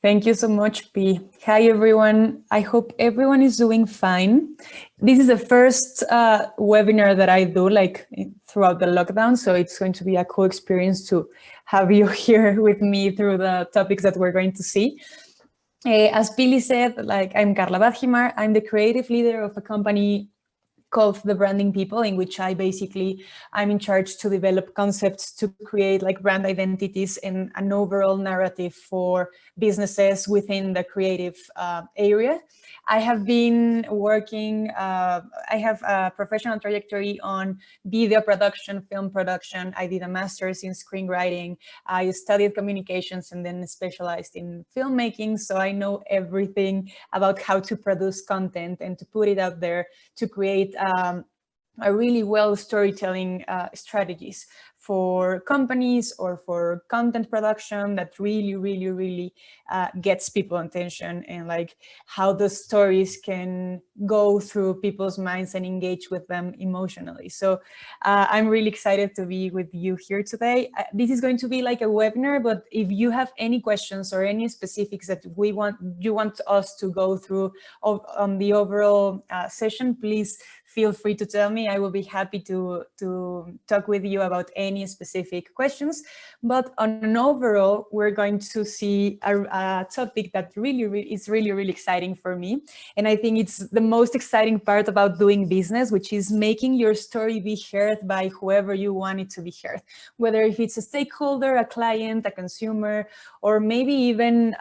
Thank you so much, P. Hi, everyone. I hope everyone is doing fine. This is the first webinar that I do throughout the lockdown, so it's going to be a cool experience to have you here with me through the topics that we're going to see. As Pili said, I'm Karla Wadgymar. I'm the creative leader of a company called The Branding People, in which I'm in charge to develop concepts to create brand identities and an overall narrative for businesses within the creative area. I have been working, I have a professional trajectory on video production, film production. I did a master's in screenwriting. I studied communications and then specialized in filmmaking. So I know everything about how to produce content and to put it out there to create a really well storytelling strategies for companies or for content production that really gets people attention, and how the stories can go through people's minds and engage with them emotionally. So I'm really excited to be with you here today. This is going to be like a webinar, but if you have any questions or any specifics that you want us to go through on the overall session, please feel free to tell me. I will be happy to talk with you about any specific questions. But on an overall, we're going to see a topic that is really exciting for me. And I think it's the most exciting part about doing business, which is making your story be heard by whoever you want it to be heard. Whether if it's a stakeholder, a client, a consumer, or maybe even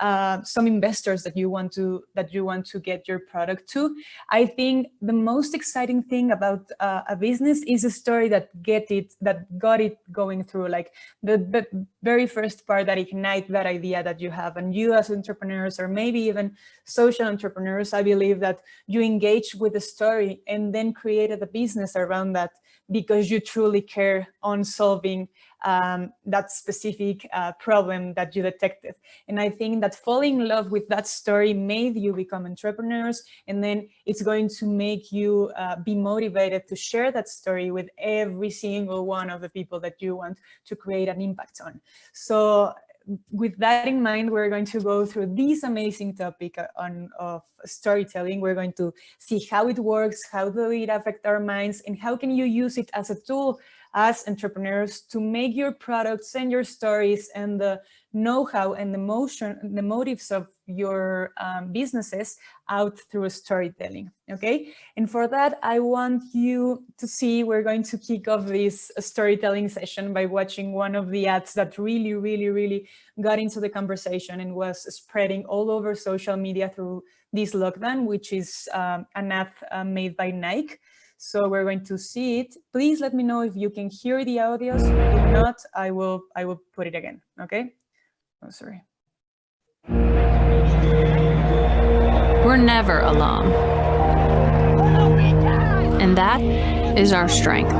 some investors that you want to get your product to. I think the most exciting thing about a business is a story that got it going through, the very first part that ignites that idea that you have. And you as entrepreneurs, or maybe even social entrepreneurs, I believe that you engage with the story and then created a business around that because you truly care on solving that specific problem that you detected. And I think that falling in love with that story made you become entrepreneurs, and then it's going to make you be motivated to share that story with every single one of the people that you want to create an impact on. So with that in mind, we're going to go through this amazing topic of storytelling. We're going to see how it works, how does it affect our minds, and how can you use it as a tool as entrepreneurs to make your products and your stories and the know-how and the motives of your businesses out through storytelling, okay? And for that, I want you to see, we're going to kick off this storytelling session by watching one of the ads that really got into the conversation and was spreading all over social media through this lockdown, which is an ad made by Nike. So we're going to see it. Please let me know if you can hear the audios. If not, I will put it again, okay? Oh, sorry. We're never alone. And that is our strength.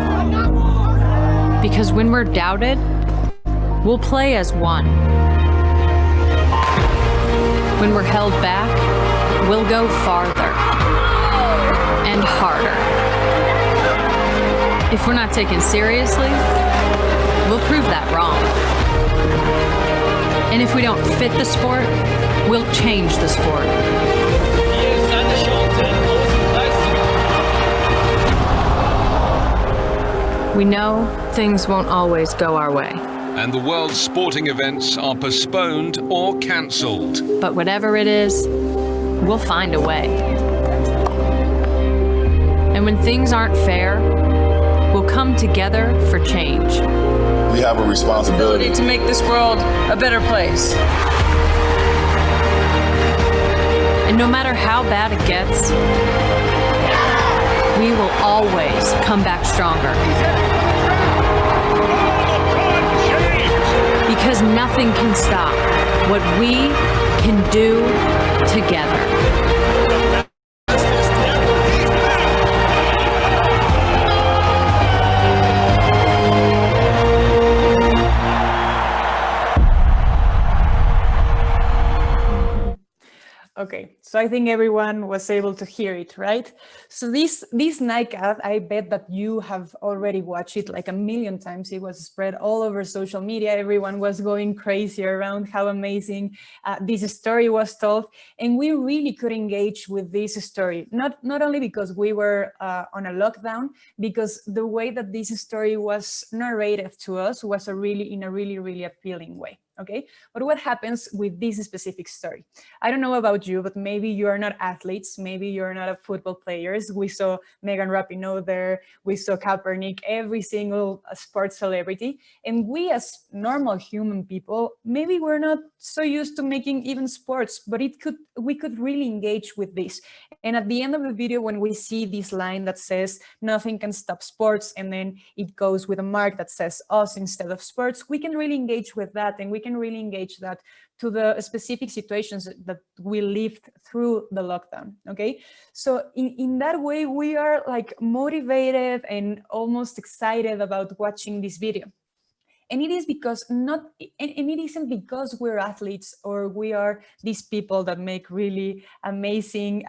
Because when we're doubted, we'll play as one. When we're held back, we'll go farther and harder. If we're not taken seriously, we'll prove that wrong. And if we don't fit the sport, we'll change the sport. We know things won't always go our way. And the world's sporting events are postponed or cancelled. But whatever it is, we'll find a way. And when things aren't fair, we'll come together for change. We have a responsibility to make this world a better place. And no matter how bad it gets, we will always come back stronger. Because nothing can stop what we can do together. Okay, So I think everyone was able to hear it, right? So this Nike ad, I bet that you have already watched it like a million times. It was spread all over social media. Everyone was going crazy around how amazing this story was told. And we really could engage with this story, not only because we were on a lockdown, because the way that this story was narrated to us was in a really appealing way. Okay, but what happens with this specific story? I don't know about you, but maybe you are not athletes, maybe you're not a football players. We saw Megan Rapinoe there, we saw Kaepernick, every single sports celebrity, and we as normal human people, maybe we're not so used to making even sports, but we could really engage with this. And at the end of the video, when we see this line that says nothing can stop sports, and then it goes with a mark that says us instead of sports, we can really engage with that, and we can really engage that to the specific situations that we lived through the lockdown. Okay, so in that way, we are like motivated and almost excited about watching this video. And it is because it isn't because we're athletes or we are these people that make really amazing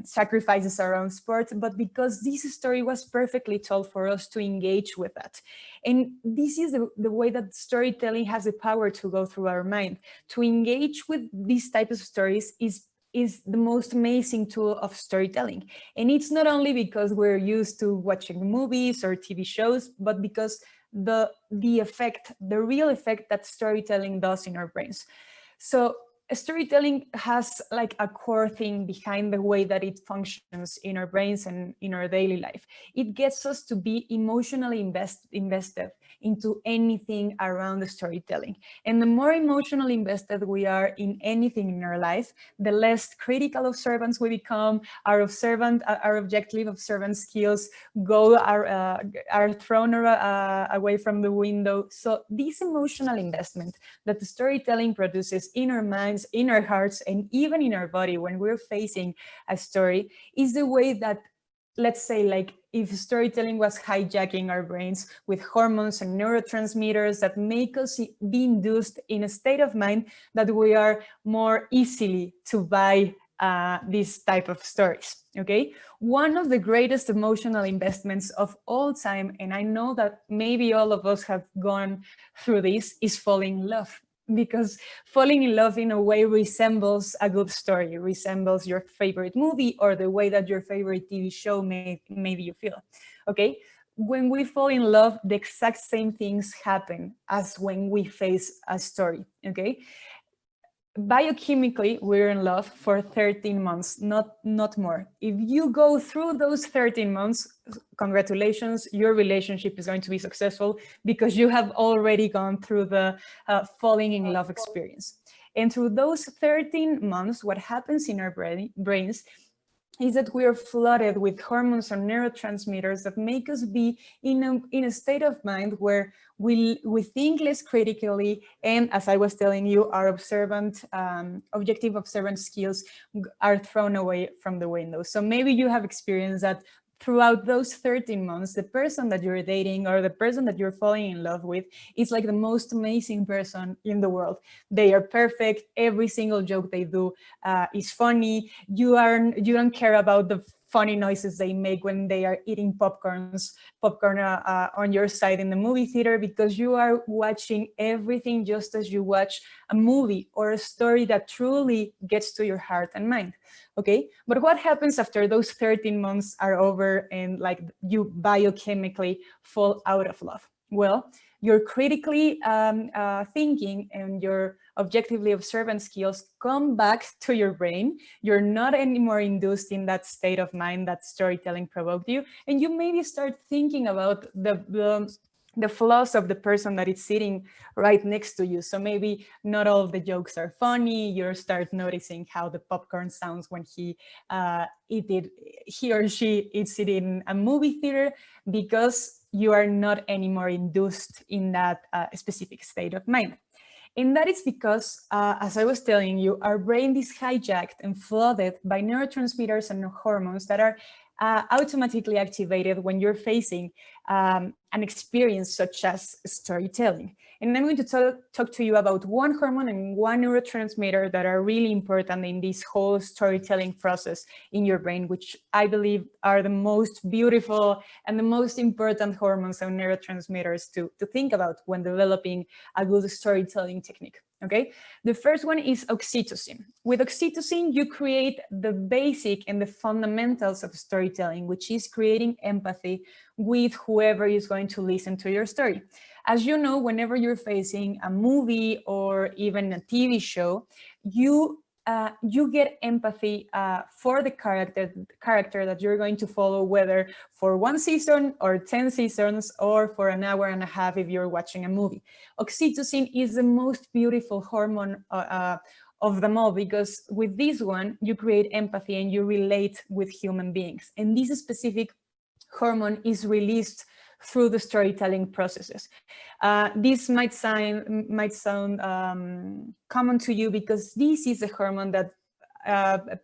sacrifices around sports, but because this story was perfectly told for us to engage with that. And this is the way that storytelling has the power to go through our mind. To engage with these types of stories is the most amazing tool of storytelling. And it's not only because we're used to watching movies or TV shows, but because the real effect that storytelling does in our brains. So storytelling has like a core thing behind the way that it functions in our brains and in our daily life. It gets us to be emotionally invested into anything around the storytelling. And the more emotionally invested we are in anything in our life, the less critical observants we become. Our objective observant skills are thrown away from the window. So this emotional investment that the storytelling produces in our minds, in our hearts, and even in our body when we're facing a story is the way that, let's say, like if storytelling was hijacking our brains with hormones and neurotransmitters that make us be induced in a state of mind that we are more easily to buy these type of stories. Okay, one of the greatest emotional investments of all time, and I know that maybe all of us have gone through this, is falling in love. Because falling in love in a way resembles a good story, resembles your favorite movie or the way that your favorite TV show made you feel. Okay, when we fall in love, the exact same things happen as when we face a story. Okay, biochemically, we're in love for 13 months, not more. If you go through those 13 months, congratulations, your relationship is going to be successful because you have already gone through the falling in love experience. And through those 13 months, what happens in our brains is that we are flooded with hormones and neurotransmitters that make us be in a state of mind where we think less critically, and as I was telling you, our objective observant skills are thrown away from the window. So maybe you have experienced that throughout those 13 months, the person that you're dating or the person that you're falling in love with is like the most amazing person in the world. They are perfect. Every single joke they do is funny. You don't care about the funny noises they make when they are eating popcorn on your side in the movie theater, because you are watching everything just as you watch a movie or a story that truly gets to your heart and mind. Okay, but what happens after those 13 months are over and like you biochemically fall out of love? Well, your critically thinking and your objectively observant skills come back to your brain. You're not anymore induced in that state of mind that storytelling provoked you, and you maybe start thinking about the flaws of the person that is sitting right next to you. So maybe not all of the jokes are funny. You start noticing how the popcorn sounds when he or she eats it in a movie theater, because you are not anymore induced in that specific state of mind. And that is because, as I was telling you, our brain is hijacked and flooded by neurotransmitters and hormones that are automatically activated when you're facing an experience such as storytelling. And I'm going to talk to you about one hormone and one neurotransmitter that are really important in this whole storytelling process in your brain, which I believe are the most beautiful and the most important hormones and neurotransmitters to think about when developing a good storytelling technique. Okay, the first one is oxytocin. With oxytocin, you create the basic and the fundamentals of storytelling, which is creating empathy with whoever is going to listen to your story. As you know, whenever you're facing a movie or even a TV show, you get empathy for the character that you're going to follow, whether for 1 season or 10 seasons or for an hour and a half if you're watching a movie. Oxytocin is the most beautiful hormone of them all, because with this one, you create empathy and you relate with human beings. And this specific hormone is released through the storytelling processes. This might sound common to you, because this is a hormone that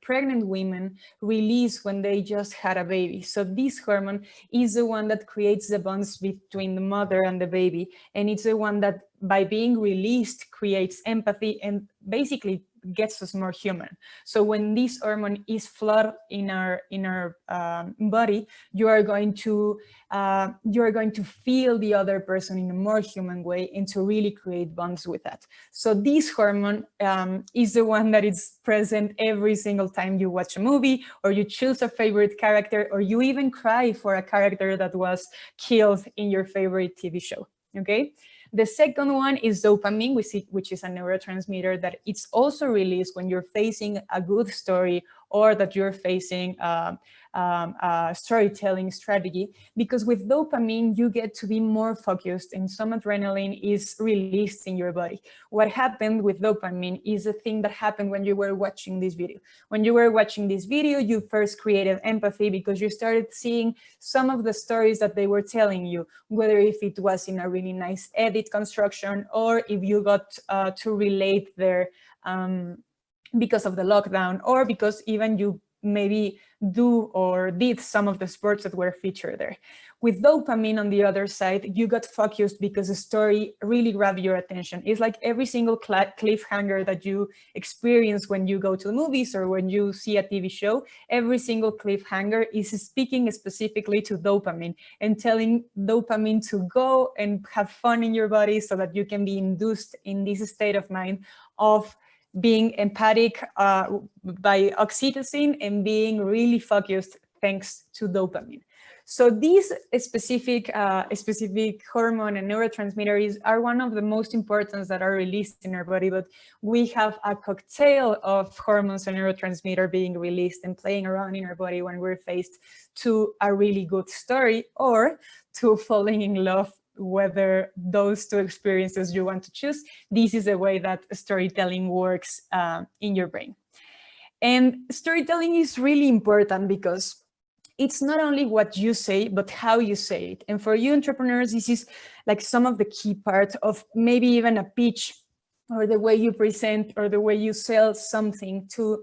pregnant women release when they just had a baby. So this hormone is the one that creates the bonds between the mother and the baby, and it's the one that, by being released, creates empathy and basically gets us more human. So when this hormone is flooded in our body, you are going to feel the other person in a more human way and to really create bonds with that. So this hormone is the one that is present every single time you watch a movie, or you choose a favorite character, or you even cry for a character that was killed in your favorite TV show. Okay. The second one is dopamine, which is a neurotransmitter that it's also released when you're facing a good story, or that you're facing a storytelling strategy, because with dopamine, you get to be more focused and some adrenaline is released in your body. What happened with dopamine is a thing that happened when you were watching this video. When you were watching this video, you first created empathy because you started seeing some of the stories that they were telling you, whether if it was in a really nice edit construction, or if you got to relate there because of the lockdown, or because even you maybe do or did some of the sports that were featured there. With dopamine, on the other side, you got focused because the story really grabbed your attention. It's like every single cliffhanger that you experience when you go to the movies or when you see a TV show, every single cliffhanger is speaking specifically to dopamine and telling dopamine to go and have fun in your body so that you can be induced in this state of mind of being empathic by oxytocin and being really focused thanks to dopamine. So these specific hormone and neurotransmitters are one of the most important that are released in our body, but we have a cocktail of hormones and neurotransmitter being released and playing around in our body when we're faced to a really good story or to falling in love, whether those two experiences you want to choose. This is the way that storytelling works in your brain. And storytelling is really important because it's not only what you say, but how you say it. And for you entrepreneurs, this is like some of the key parts of maybe even a pitch, or the way you present, or the way you sell something to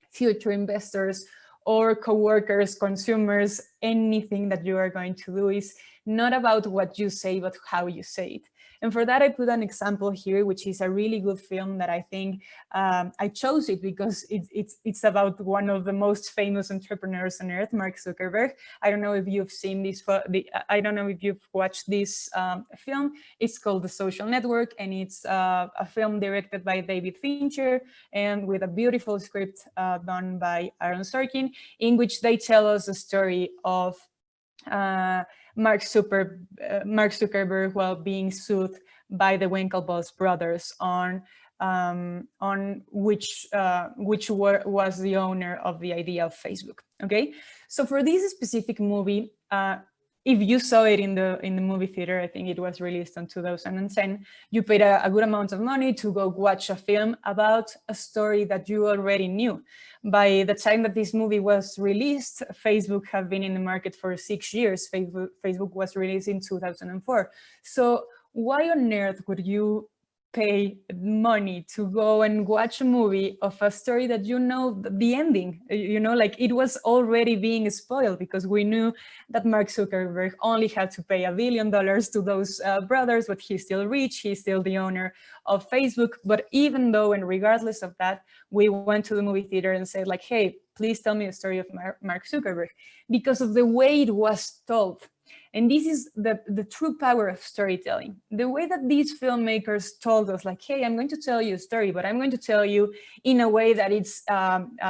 future investors or coworkers, consumers. Anything that you are going to do is not about what you say, but how you say it. And for that, I put an example here, which is a really good film that I think I chose it because it's about one of the most famous entrepreneurs on earth, Mark Zuckerberg. I don't know if you've seen this. I don't know if you've watched this film. It's called The Social Network, and it's a film directed by David Fincher and with a beautiful script done by Aaron Sorkin, in which they tell us the story of Mark Zuckerberg while being sued by the Winklevoss brothers on which was the owner of the idea of Facebook. Okay, so for this specific movie, if you saw it in the movie theater, I think it was released in 2010, you paid a good amount of money to go watch a film about a story that you already knew. By the time that this movie was released, Facebook had been in the market for 6 years. Facebook was released in 2004. So why on earth would you pay money to go and watch a movie of a story that you know the ending, you know, like it was already being spoiled because we knew that Mark Zuckerberg only had to pay $1 billion to those brothers, but he's still rich, he's still the owner of Facebook. But even though, and regardless of that, we went to the movie theater and said like, hey, please tell me the story of Mark Zuckerberg, because of the way it was told. And this is the true power of storytelling. The way that these filmmakers told us, like, hey, I'm going to tell you a story, but I'm going to tell you in a way that it's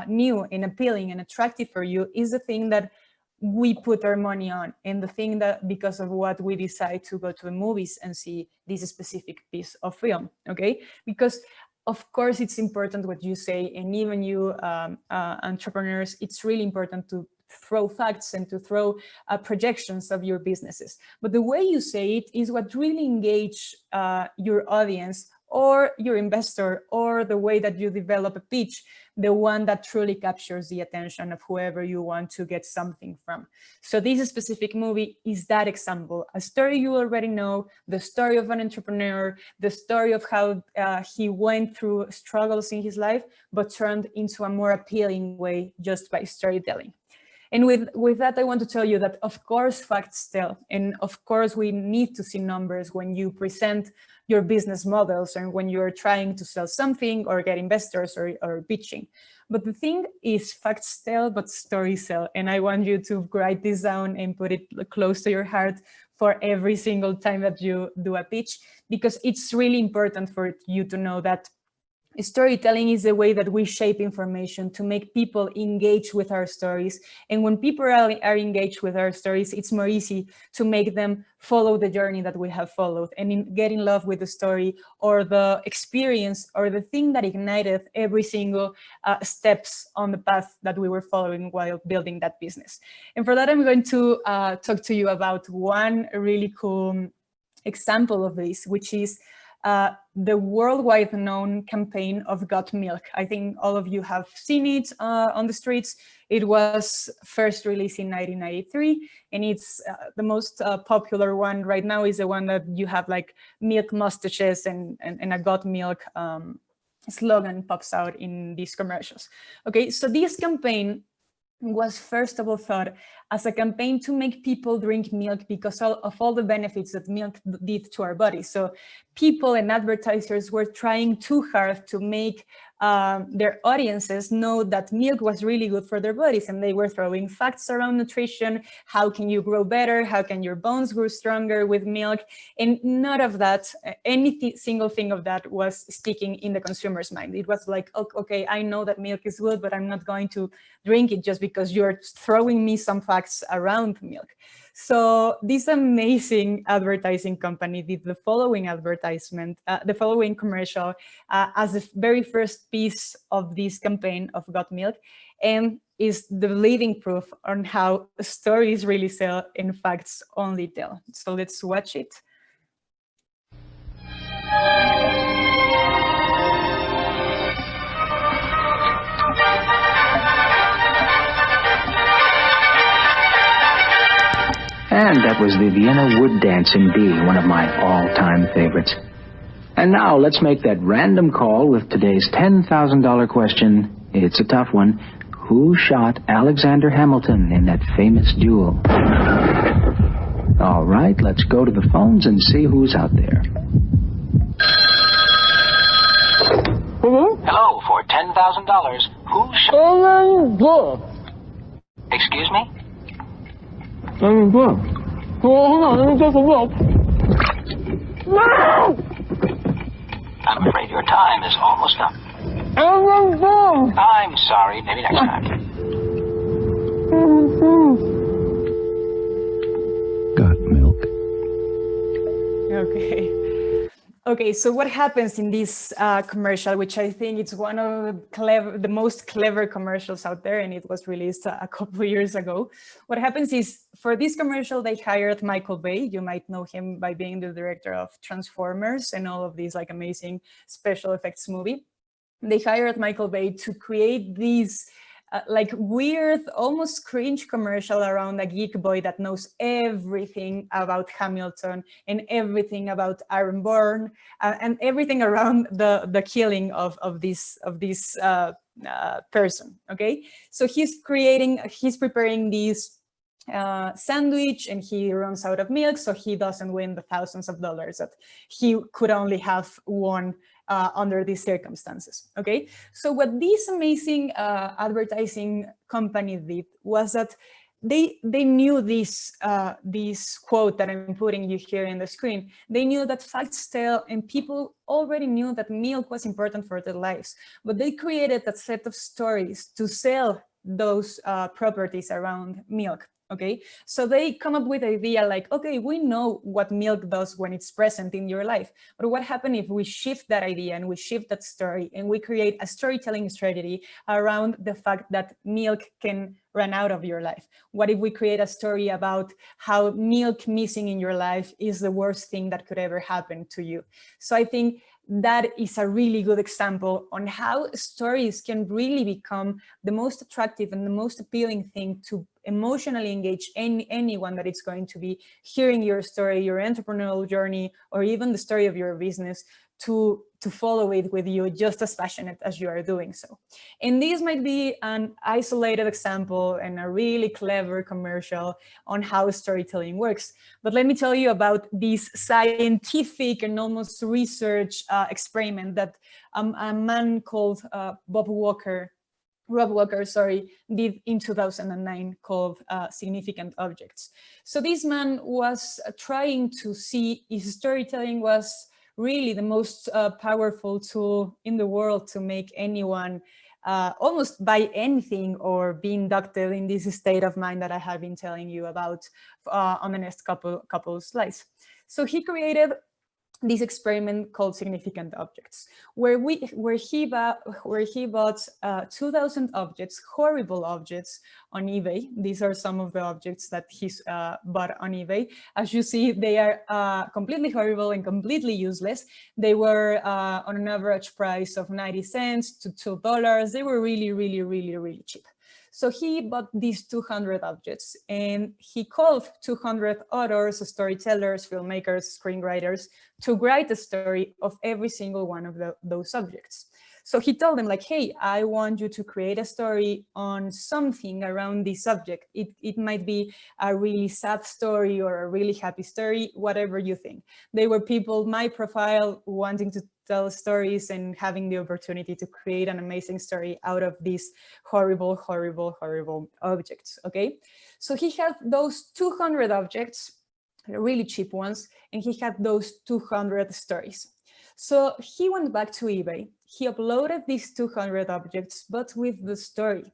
new and appealing and attractive for you, is the thing that we put our money on, and the thing that because of what we decide to go to the movies and see this specific piece of film, okay? Because of course it's important what you say, and even you entrepreneurs, it's really important to throw facts and to throw projections of your businesses. But the way you say it is what really engage your audience or your investor, or the way that you develop a pitch, the one that truly captures the attention of whoever you want to get something from. So this specific movie is that example, a story you already know, the story of an entrepreneur, the story of how he went through struggles in his life, but turned into a more appealing way just by storytelling. And with that, I want to tell you that, of course, facts tell. And of course, we need to see numbers when you present your business models and when you're trying to sell something or get investors or pitching. But the thing is, facts tell, but stories sell. And I want you to write this down and put it close to your heart for every single time that you do a pitch, because it's really important for you to know that storytelling is the way that we shape information to make people engage with our stories. And when people are engaged with our stories, it's more easy to make them follow the journey that we have followed and get in love with the story or the experience or the thing that ignited every single steps on the path that we were following while building that business. And for that, I'm going to talk to you about one really cool example of this, which is the worldwide known campaign of Got Milk. I think all of you have seen it on the streets. It was first released in 1993, and it's the most popular one right now is the one that you have like milk mustaches and a Got Milk slogan pops out in these commercials. Okay, so this campaign was first of all thought as a campaign to make people drink milk because of all the benefits that milk did to our bodies. So people and advertisers were trying too hard to make their audiences know that milk was really good for their bodies, and they were throwing facts around nutrition. How can you grow better? How can your bones grow stronger with milk? And none of that, any single thing of that was sticking in the consumer's mind. It was like, okay, I know that milk is good, but I'm not going to drink it just because you're throwing me some facts around milk. So this amazing advertising company did the following advertisement, the following commercial as the very first piece of this campaign of Got Milk, and is the living proof on how stories really sell and facts only tell. So let's watch it. And that was the Vienna Wood Dance in B, one of my all-time favorites. And now let's make that random call with today's $10,000 question. It's a tough one. Who shot Alexander Hamilton in that famous duel? All right, let's go to the phones and see who's out there. Hello, for $10,000. Who shot... Excuse me? I'm afraid your time is almost up. I'm sorry, maybe next time. Got milk. Okay, so what happens in this commercial, which I think it's one of the most clever commercials out there, and it was released a couple of years ago. What happens is, for this commercial, they hired Michael Bay. You might know him by being the director of Transformers and all of these like amazing special effects movie. They hired Michael Bay to create these like weird, almost cringe commercial around a geek boy that knows everything about Hamilton and everything about Ironborn and everything around the killing of this person. Okay, so he's preparing this sandwich, and he runs out of milk, so he doesn't win the thousands of dollars that he could only have won under these circumstances. Okay, so what this amazing advertising company did was that they knew this quote that I'm putting you here in the screen. They knew that facts tell, and people already knew that milk was important for their lives, but they created a set of stories to sell those properties around milk. Okay, so they come up with the idea like, okay, we know what milk does when it's present in your life, but what happens if we shift that idea and we shift that story and we create a storytelling strategy around the fact that milk can run out of your life? What if we create a story about how milk missing in your life is the worst thing that could ever happen to you? So I think that is a really good example on how stories can really become the most attractive and the most appealing thing to emotionally engage anyone that is going to be hearing your story, your entrepreneurial journey, or even the story of your business, to follow it with you just as passionate as you are doing so. And this might be an isolated example and a really clever commercial on how storytelling works. But let me tell you about this scientific and almost research experiment that a man called Rob Walker, did in 2009 called Significant Objects. So this man was trying to see if storytelling was really the most powerful tool in the world to make anyone almost buy anything or be inducted in this state of mind that I have been telling you about on the next couple slides. So he created this experiment called Significant Objects, where he bought 2,000 objects, horrible objects, on eBay. These are some of the objects that he's bought on eBay. As you see, they are completely horrible and completely useless. They were on an average price of 90 cents to $2. They were really, really, really, really cheap. So he bought these 200 objects, and he called 200 authors, storytellers, filmmakers, screenwriters to write the story of every single one of those subjects. So he told them like, hey, I want you to create a story on something around this subject. It might be a really sad story or a really happy story, whatever you think. They were people, my profile, wanting to tell stories and having the opportunity to create an amazing story out of these horrible, horrible, horrible objects, okay? So he had those 200 objects, really cheap ones, and he had those 200 stories. So he went back to eBay, he uploaded these 200 objects, but with the story.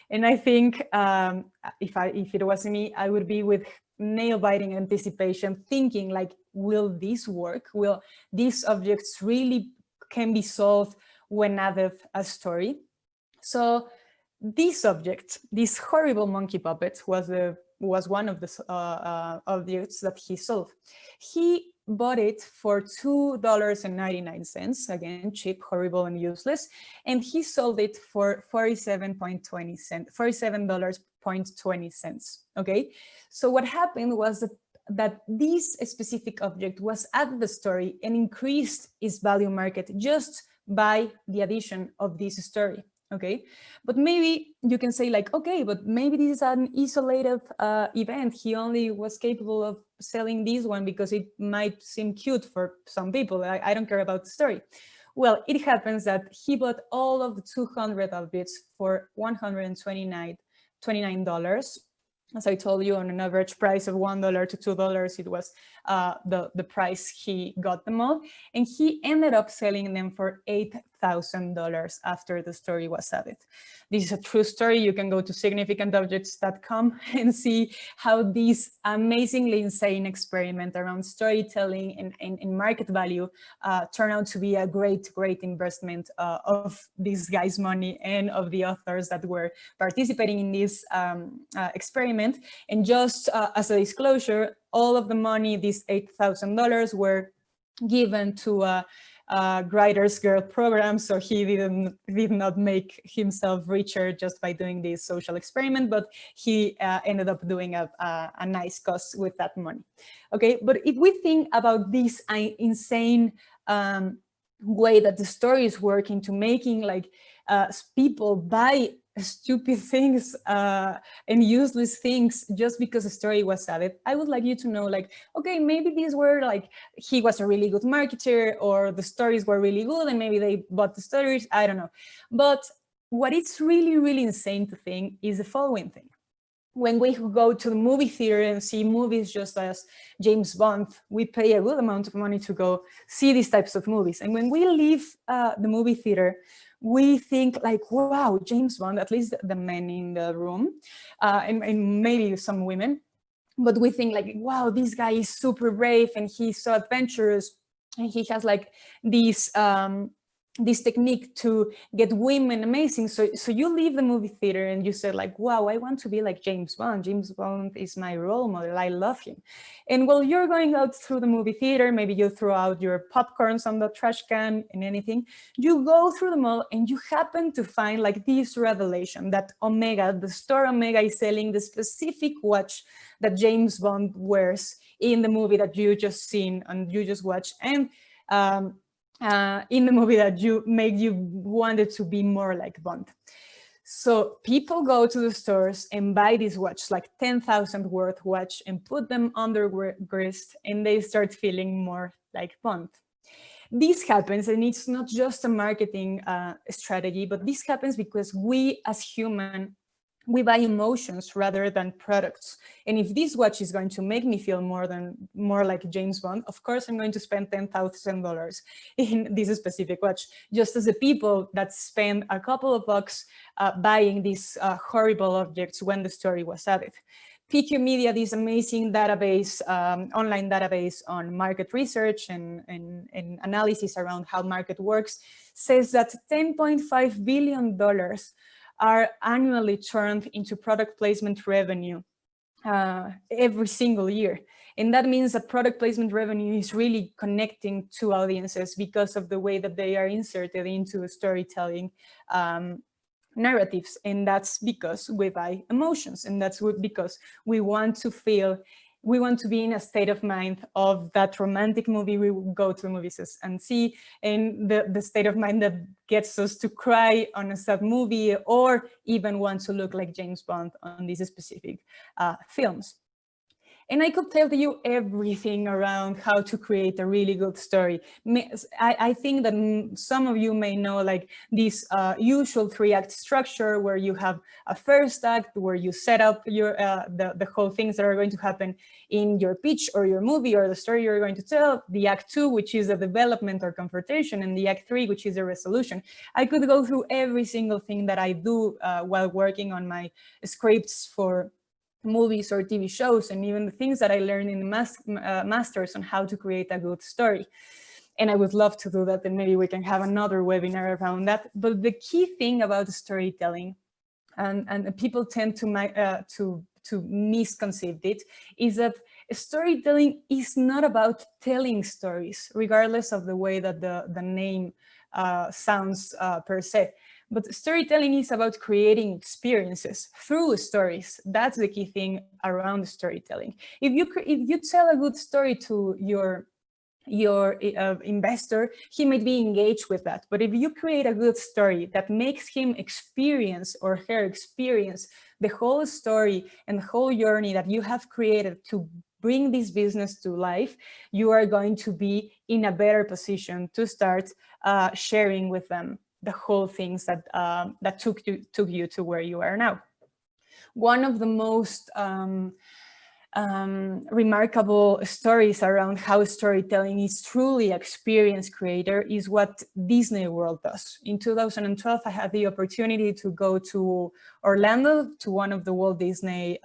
And I think if it was me, I would be with nail-biting anticipation, thinking like, will this work? Will these objects really can be solved when added a story? So this object, this horrible monkey puppet, was one of the objects that he solved. He bought it for $2.99, again, cheap, horrible, and useless, and he sold it for $47.20, okay? So what happened was that this specific object was added the story and increased its value market just by the addition of this story. Okay, but maybe you can say like, okay, but maybe this is an isolated event. He only was capable of selling this one because it might seem cute for some people. I don't care about the story. Well, it happens that he bought all of the 200 objects for $129. As I told you, on an average price of $1 to $2, it was the price he got them all. And he ended up selling them for $8,000 after the story was added. This is a true story. You can go to significantobjects.com and see how this amazingly insane experiment around storytelling and market value turned out to be a great investment of this guy's money and of the authors that were participating in this experiment. And just as a disclosure, all of the money, these $8,000, were given to writer's girl program, so he did not make himself richer just by doing this social experiment, but he ended up doing a nice cause with that money. Okay, but if we think about this insane way that the story is working to making like people buy stupid things and useless things just because the story was added, I would like you to know, like, okay, maybe these were like, he was a really good marketer, or the stories were really good and maybe they bought the stories, I don't know. But what is really, really insane to think is the following thing. When we go to the movie theater and see movies just as James Bond, we pay a good amount of money to go see these types of movies. And when we leave the movie theater, we think like, wow, James Bond, at least the men in the room, and maybe some women, but we think like, wow, this guy is super brave and he's so adventurous and he has like this technique to get women amazing. So you leave the movie theater and you say like, wow, I want to be like James Bond. James Bond is my role model. I love him. And while you're going out through the movie theater, maybe you throw out your popcorns on the trash can and anything, you go through the mall and you happen to find like this revelation that Omega, the store Omega, is selling the specific watch that James Bond wears in the movie that you just seen and you just watched. And in the movie that made you wanted to be more like Bond. So people go to the stores and buy this watch, like 10,000 worth watch, and put them on their wrist, and they start feeling more like Bond. This happens, and it's not just a marketing strategy, but this happens because we as humans, we buy emotions rather than products. And if this watch is going to make me feel more like James Bond, of course I'm going to spend $10,000 in this specific watch, just as the people that spend a couple of bucks buying these horrible objects when the story was added. PQ Media, this amazing database, online database on market research and analysis around how market works, says that $10.5 billion are annually turned into product placement revenue every single year. And that means that product placement revenue is really connecting to audiences because of the way that they are inserted into storytelling narratives. And that's because we buy emotions. And that's because we want to feel, we want to be in a state of mind of that romantic movie we will go to the movies and see, and the state of mind that gets us to cry on a sad movie, or even want to look like James Bond on these specific films. And I could tell you everything around how to create a really good story. I think that some of you may know like this usual 3-act structure where you have a first act where you set up your the whole things that are going to happen in your pitch or your movie or the story you're going to tell, the act 2, which is the development or confrontation, and the act 3, which is the resolution. I could go through every single thing that I do while working on my scripts for movies or TV shows, and even the things that I learned in the masters on how to create a good story. And I would love to do that, and maybe we can have another webinar around that. But the key thing about storytelling, and people tend to misconceive it, is that storytelling is not about telling stories, regardless of the way that the name sounds per se. But storytelling is about creating experiences through stories. That's the key thing around storytelling. If you tell a good story to your investor, he might be engaged with that. But if you create a good story that makes him experience or her experience the whole story and the whole journey that you have created to bring this business to life, you are going to be in a better position to start sharing with them the whole things that that took you to where you are now. One of the most remarkable stories around how storytelling is truly experience creator is what Disney World does. In 2012, I had the opportunity to go to Orlando to one of the Walt Disney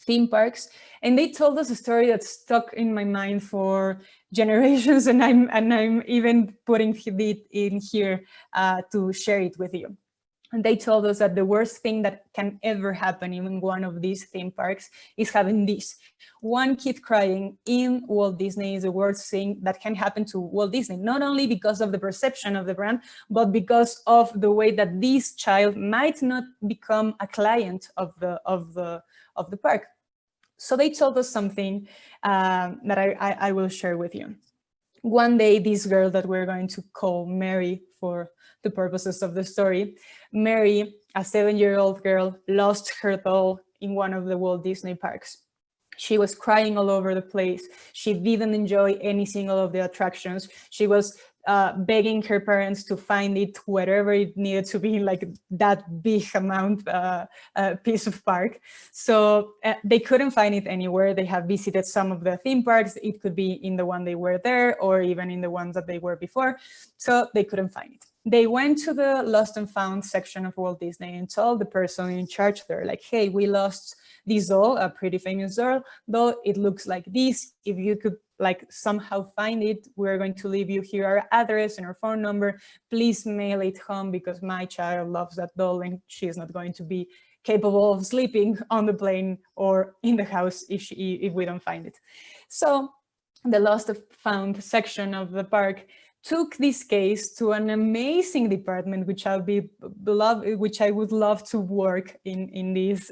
theme parks, and they told us a story that stuck in my mind for generations, and I'm even putting it in here to share it with you. And they told us that the worst thing that can ever happen in one of these theme parks is having this. One kid crying in Walt Disney is the worst thing that can happen to Walt Disney, not only because of the perception of the brand, but because of the way that this child might not become a client of the park. So they told us something that I will share with you. One day, this girl that we're going to call Mary for the purposes of the story, Mary, a 7-year-old girl, lost her doll in one of the Walt Disney parks. She was crying all over the place. She didn't enjoy any single of the attractions. She was begging her parents to find it wherever it needed to be, like that big amount piece of park. So they couldn't find it anywhere. They have visited some of the theme parks. It could be in the one they were there or even in the ones that they were before. So they couldn't find it. They went to the lost and found section of Walt Disney and told the person in charge there, like, hey, we lost this doll, a pretty famous doll, though it looks like this. If you could like somehow find it, we're going to leave you here our address and our phone number. Please mail it home because my child loves that doll and she's not going to be capable of sleeping on the plane or in the house if we don't find it. So the lost and found section of the park took this case to an amazing department, which I would love to work in this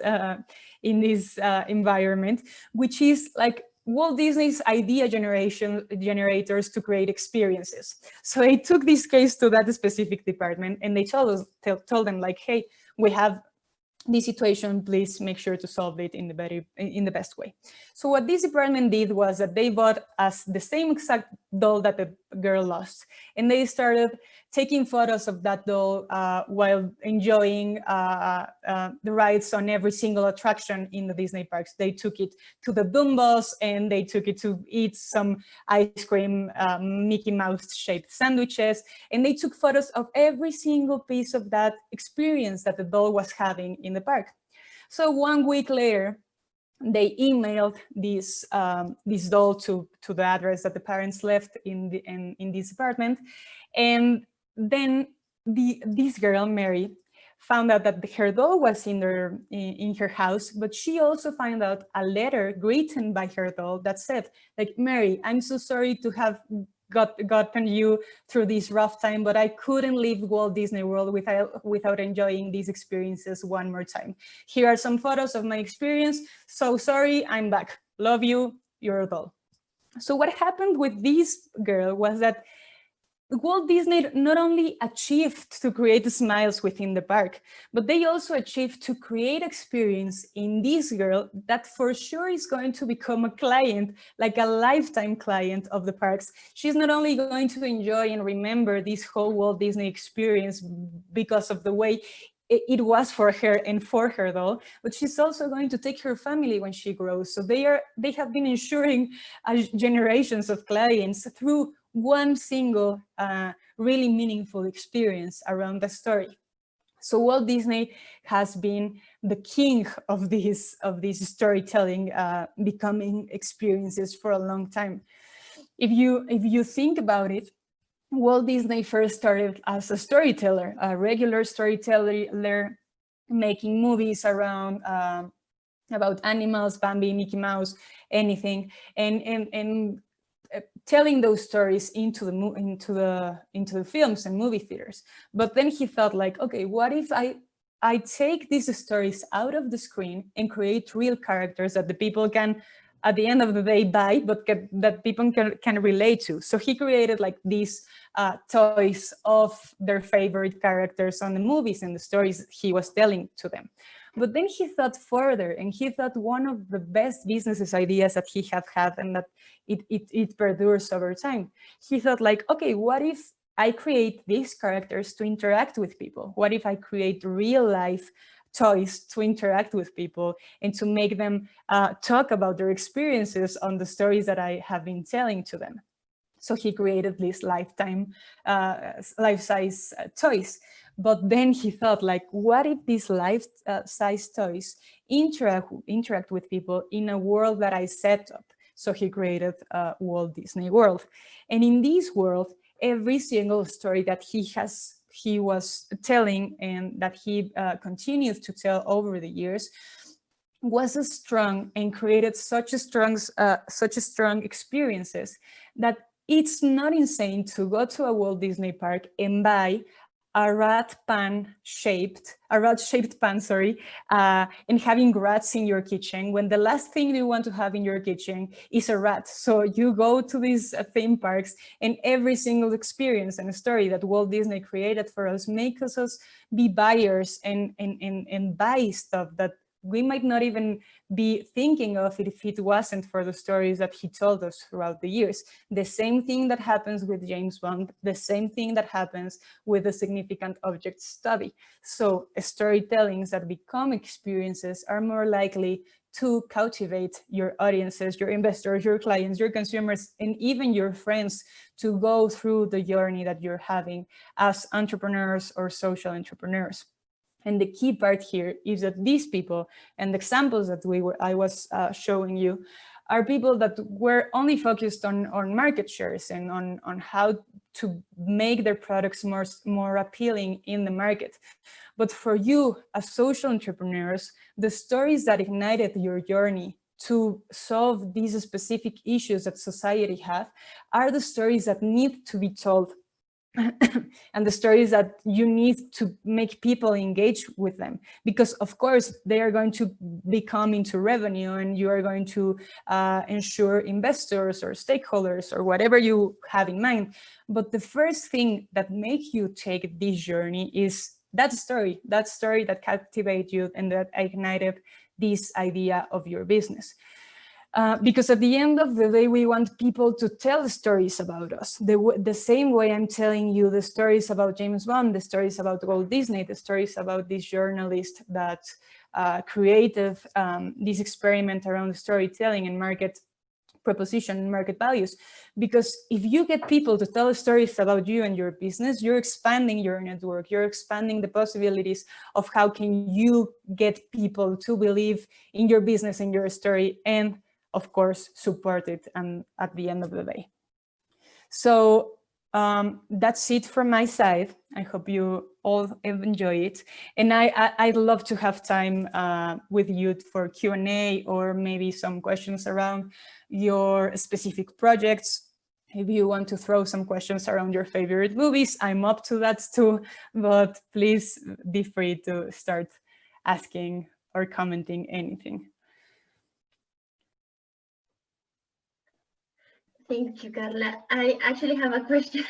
environment, which is like Walt Disney's idea generators to create experiences. So they took this case to that specific department, and they told them like, hey, we have this situation, please make sure to solve it in the best way. So what this department did was that they bought us the same exact doll that the girl lost, and they started taking photos of that doll while enjoying the rides on every single attraction in the Disney parks. They took it to the Dumbos and they took it to eat some ice cream, Mickey Mouse shaped sandwiches, and they took photos of every single piece of that experience that the doll was having in the park. So 1 week later, they emailed this doll to the address that the parents left in this apartment, and then this girl Mary found out that her doll was in her house, but she also found out a letter written by her doll that said, like, Mary, I'm so sorry to have gotten you through this rough time, but I couldn't leave Walt Disney World without enjoying these experiences one more time. Here are some photos of my experience. So sorry, I'm back. Love you, your doll. So what happened with this girl was that Walt Disney not only achieved to create smiles within the park, but they also achieved to create experience in this girl that for sure is going to become a client, like a lifetime client of the parks. She's not only going to enjoy and remember this whole Walt Disney experience because of the way it was for her and for her doll, but she's also going to take her family when she grows. So they have been ensuring generations of clients through one single really meaningful experience around the story. So Walt Disney has been the king of this storytelling, becoming experiences for a long time. If you think about it, Walt Disney first started as a storyteller, a regular storyteller, making movies around about animals, Bambi, Mickey Mouse, anything, and telling those stories into the films and movie theaters. But then he thought, like, okay, what if I take these stories out of the screen and create real characters that the people can, at the end of the day, buy, but that people can relate to. So he created like these toys of their favorite characters on the movies and the stories he was telling to them. But then he thought further, and he thought one of the best business ideas that he had and that it perdures over time. He thought, like, okay, what if I create these characters to interact with people? What if I create real life toys to interact with people and to make them talk about their experiences on the stories that I have been telling to them? So he created these life-size toys. But then he thought, like, what if these life-size toys interact with people in a world that I set up? So he created Walt Disney World. And in this world, every single story that he has he was telling and that he continues to tell over the years was a strong and created such a strong experiences that it's not insane to go to a Walt Disney park and buy a rat-shaped pan, and having rats in your kitchen when the last thing you want to have in your kitchen is a rat. So you go to these theme parks, and every single experience and story that Walt Disney created for us makes us be buyers and buy stuff that we might not even be thinking of it if it wasn't for the stories that he told us throughout the years. The same thing that happens with James Bond, the same thing that happens with the significant object study. So storytellings that become experiences are more likely to captivate your audiences, your investors, your clients, your consumers, and even your friends to go through the journey that you're having as entrepreneurs or social entrepreneurs. And the key part here is that these people and the examples that I was showing you are people that were only focused on market shares and on how to make their products more appealing in the market. But for you as social entrepreneurs, the stories that ignited your journey to solve these specific issues that society have are the stories that need to be told and the stories that you need to make people engage with them, because of course they are going to become into revenue and you are going to ensure investors or stakeholders or whatever you have in mind. But the first thing that makes you take this journey is that story that captivated you and that ignited this idea of your business. Because at the end of the day, we want people to tell stories about us. The same way I'm telling you the stories about James Bond, the stories about Walt Disney, the stories about this journalist that created this experiment around storytelling and market proposition and market values. Because if you get people to tell stories about you and your business, you're expanding your network, you're expanding the possibilities of how can you get people to believe in your business and your story, and of course, support it at the end of the day. So that's it from my side. I hope you all enjoy it. And I'd love to have time with you for Q&A or maybe some questions around your specific projects. If you want to throw some questions around your favorite movies, I'm up to that too, but please be free to start asking or commenting anything. Thank you, Karla. I actually have a question.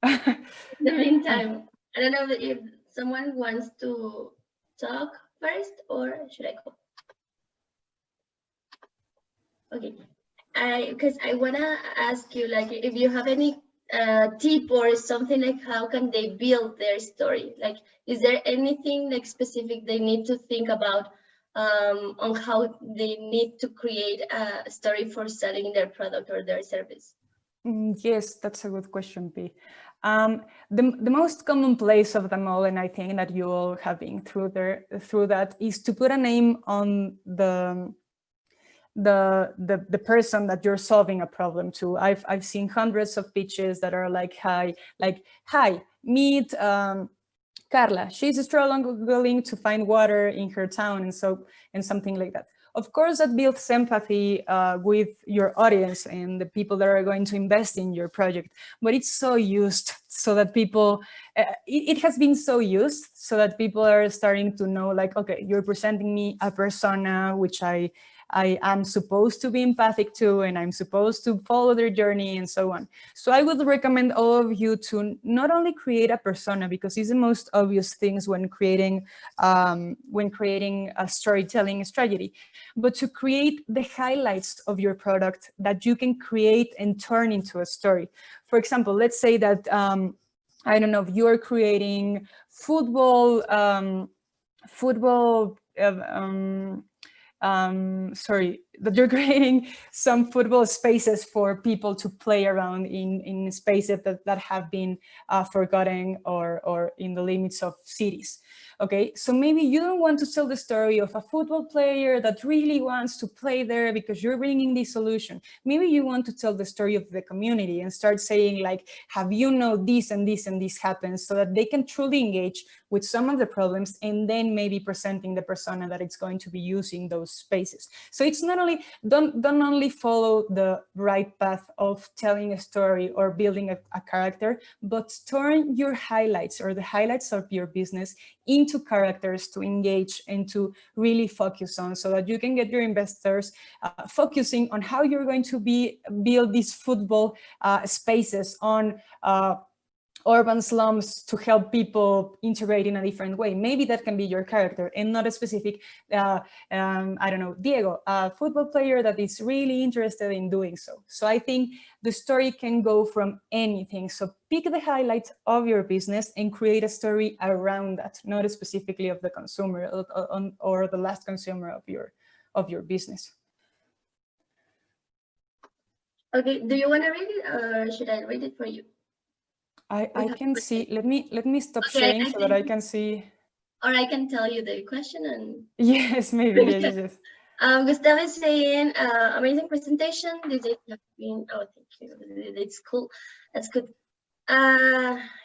In the meantime, I don't know if someone wants to talk first or should I go? Okay, because I wanna ask you, like, if you have any tip or something, like how can they build their story? Like, is there anything like specific they need to think about on how they need to create a story for selling their product or their service? Yes, that's a good question, P. The most common place of them all, and I think that you all have been through that, is to put a name on the person that you're solving a problem to. I've seen hundreds of pitches that are like, hi, meet Karla. She's struggling to find water in her town, and something like that. Of course, that builds empathy with your audience and the people that are going to invest in your project. But it's so used so that people, it has been so used so that people are starting to know, like, okay, you're presenting me a persona which I am supposed to be empathic to, and I'm supposed to follow their journey and so on. So I would recommend all of you to not only create a persona, because it's the most obvious things when creating a storytelling strategy, but to create the highlights of your product that you can create and turn into a story. For example, let's say that, I don't know, if you are creating that you're creating some football spaces for people to play around in spaces that have been forgotten or in the limits of cities. Okay, so maybe you don't want to tell the story of a football player that really wants to play there because you're bringing this solution. Maybe you want to tell the story of the community and start saying like, have you know this and this and this happens, so that they can truly engage with some of the problems, and then maybe presenting the persona that it's going to be using those spaces. So it's not only, don't only follow the right path of telling a story or building a character, but turn your highlights or the highlights of your business into characters to engage and to really focus on, so that you can get your investors focusing on how you're going to build these football spaces on urban slums to help people integrate in a different way. Maybe that can be your character and not a specific, I don't know, Diego, a football player that is really interested in doing so. So I think the story can go from anything. So pick the highlights of your business and create a story around that, not specifically of the consumer or the last consumer of your business. Okay, do you want to read it or should I read it for you? I can see, let me stop sharing so that I can see. Or I can tell you the question and... Yes, maybe, yes. Gustavo is saying, amazing presentation. This has been, oh, thank you. It's cool. That's good.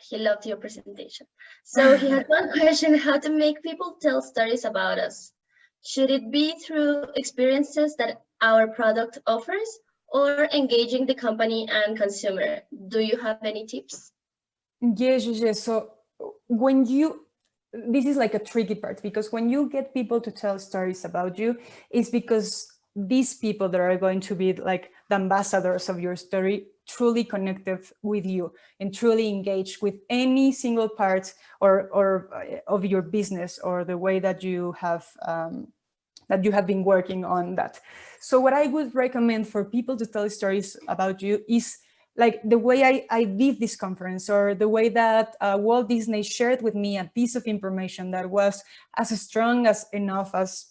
He loved your presentation. So he has one question: how to make people tell stories about us? Should it be through experiences that our product offers, or engaging the company and consumer? Do you have any tips? Yes. So when this is like a tricky part, because when you get people to tell stories about you, it's because these people that are going to be like the ambassadors of your story truly connected with you and truly engaged with any single part or of your business or the way that you have been working on that. So what I would recommend for people to tell stories about you is like the way I did this conference, or the way that Walt Disney shared with me a piece of information that was as strong as enough as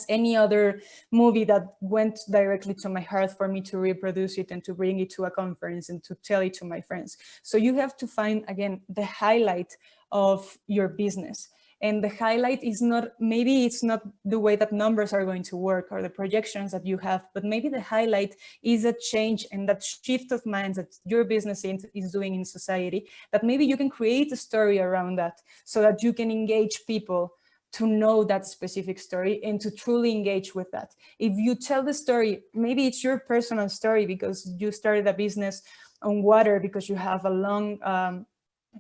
any other movie that went directly to my heart for me to reproduce it and to bring it to a conference and to tell it to my friends. So you have to find, again, the highlight of your business. And the highlight is not, maybe it's not the way that numbers are going to work or the projections that you have, but maybe the highlight is a change and that shift of minds that your business is doing in society, that maybe you can create a story around that so that you can engage people to know that specific story and to truly engage with that. If you tell the story, maybe it's your personal story because you started a business on water because you have a long